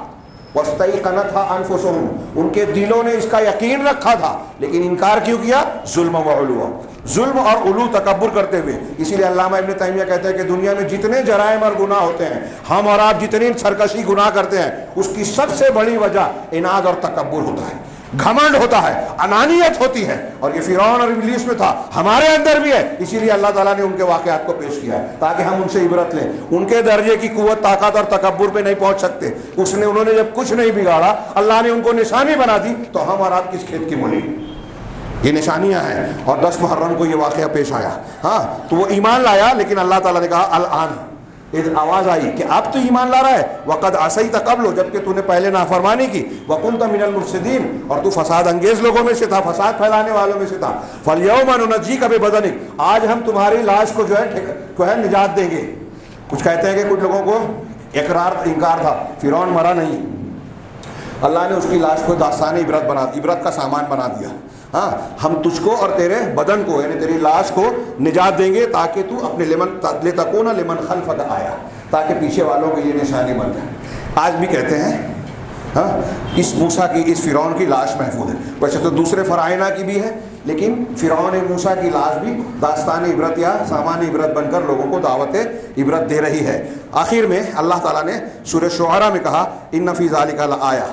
S1: وَاسْتَيْقَنَتْهَا أَنفُسُهُمْ، ان کے دلوں نے اس کا یقین رکھا تھا، لیکن انکار کیوں کیا؟ ظلم و علوا، ظلم اور علو، تکبر کرتے ہوئے۔ اسی لیے علامہ ابن تیمیہ کہتے ہیں کہ دنیا میں جتنے جرائم اور گناہ ہوتے ہیں، ہم اور آپ جتنی سرکشی گناہ کرتے ہیں، اس کی سب سے بڑی وجہ اناد اور تکبر ہوتا ہے۔ گھمنڈ ہوتا ہے، انانیت ہوتی ہے، اور یہ فرعون اور ابلیس میں تھا، ہمارے اندر بھی ہے. اسی لیے اللہ تعالیٰ نے ان کے واقعات کو پیش کیا ہے تاکہ ہم ان سے عبرت لیں. ان کے درجے کی قوت، طاقت اور تکبر پہ نہیں پہنچ سکتے. انہوں نے جب کچھ نہیں بگاڑا، اللہ نے ان کو نشانی بنا دی، تو ہم اور آپ کس کھیت کی مولی؟ یہ نشانیاں ہیں. اور 10 محرم کو یہ واقعہ پیش آیا. ہاں تو وہ ایمان لایا، لیکن اللہ تعالیٰ نے کہا الآن، آواز آئی کہ اب تو ایمان لا رہا ہے. وقد عصیت قبل، جبکہ تو نے پہلے نافرمانی کی. وکنت من المفسدین، اور تو فساد انگیز لوگوں میں سے تھا، فساد پھیلانے والوں میں سے تھا. فالیوم ننجیک ببدنک، آج ہم تمہاری لاش کو جو ہے نجات دیں گے. کچھ کہتے ہیں کہ کچھ لوگوں کو انکار تھا، فرعون مرا نہیں، اللہ نے اس کی لاش کو داستان عبرت کا سامان بنا دیا. ہاں ہم تجھ کو اور تیرے بدن کو، یعنی تیری لاش کو نجات دیں گے تاکہ تو اپنے لتکون لمن خلفک آیا، تاکہ پیچھے والوں کو یہ نشانی بن جائے. آج بھی کہتے ہیں ہاں اس موسیٰ کی، اس فرعون کی لاش محفوظ ہے. ویسے تو دوسرے فرعونہ کی بھی ہے، لیکن فرعون موسیٰ کی لاش بھی داستان عبرت یا سامان عبرت بن کر لوگوں کو دعوت عبرت دے رہی ہے. آخر میں اللہ تعالیٰ نے سورہ شعراء میں کہا ان فی ذالک لآیہ،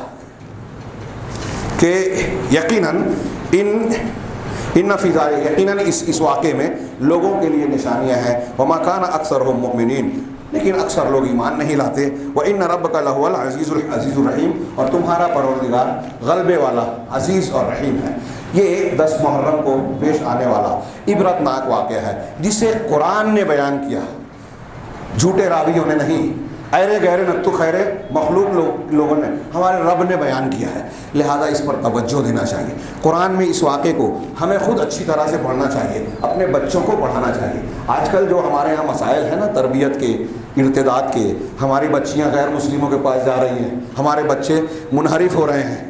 S1: کہ یقیناً یقیناً اس واقعے میں لوگوں کے لیے نشانیاں ہیں. وما کان اکثرهم مؤمنین، لیکن اکثر لوگ ایمان نہیں لاتے. وَإِنَّ رَبَّكَ لَهُوَ الْعَزِيزُ الرَّحِيمُ، اور تمہارا پروردگار غلبے والا، عزیز اور رحیم ہے. یہ 10 محرم کو پیش آنے والا عبرت ناک واقعہ ہے جسے قرآن نے بیان کیا، جھوٹے راویوں نے نہیں، ایرے گہرے نتو خیرے مخلوق لوگوں نے، ہمارے رب نے بیان کیا ہے. لہذا اس پر توجہ دینا چاہیے. قرآن میں اس واقعے کو ہمیں خود اچھی طرح سے پڑھنا چاہیے، اپنے بچوں کو پڑھانا چاہیے. آج کل جو ہمارے یہاں مسائل ہیں نا تربیت کے، ارتداد کے، ہماری بچیاں غیر مسلموں کے پاس جا رہی ہیں، ہمارے بچے منحرف ہو رہے ہیں.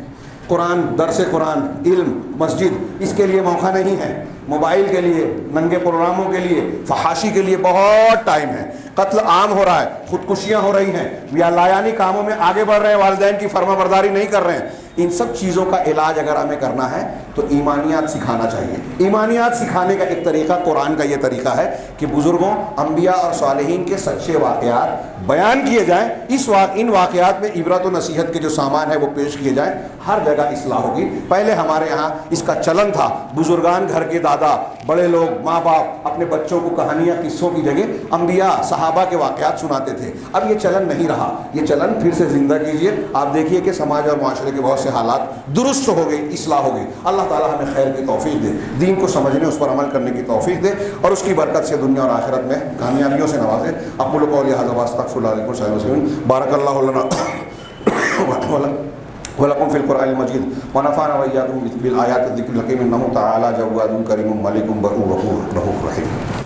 S1: قرآن، درس قرآن، علم، مسجد، اس کے لیے موقع نہیں ہے. موبائل کے لیے، ننگے پروگراموں کے لیے، فحاشی کے لیے بہت ٹائم ہے. قتل عام ہو رہا ہے، خودکشیاں ہو رہی ہیں، یا لایانی کاموں میں آگے بڑھ رہے ہیں، والدین کی فرما برداری نہیں کر رہے ہیں. ان سب چیزوں کا علاج اگر ہمیں کرنا ہے تو ایمانیات سکھانا چاہیے. ایمانیات سکھانے کا ایک طریقہ قرآن کا یہ طریقہ ہے کہ بزرگوں، انبیاء اور صالحین کے سچے واقعات بیان کیے جائیں. ان واقعات میں عبرت و نصیحت کے جو سامان ہے وہ پیش کیے جائیں. ہر جگہ اصلاح ہوگی. پہلے ہمارے یہاں اس کا چلن تھا، بزرگان گھر کے دادا، بڑے لوگ، ماں باپ اپنے بچوں کو کہانیاں، قصوں کی جگہ انبیاء، صحابہ کے واقعات سناتے تھے. اب یہ چلن نہیں رہا. یہ چلن پھر سے زندہ کیجیے. آپ دیکھیے کہ سماج اور معاشرے کے بہت سے حالات درست ہو گئے، اصلاح ہو گئی. اللہ تعالیٰ ہمیں خیر کی توفیق دے، دین کو سمجھنے، اس پر عمل کرنے کی توفیق دے، اور اس کی برکت سے دنیا اور آخرت میں کامیابیوں سے نوازے. اقول قولی ھذا واستغفر اللہ لکم ولکم. بارک اللہ لنا ولکم فی القرآن المجید ونفعنا وإیاکم بالآیات الذکر الحکیم. انہ تعالی جواد کریم ملک برؤوف رؤوف رحیم.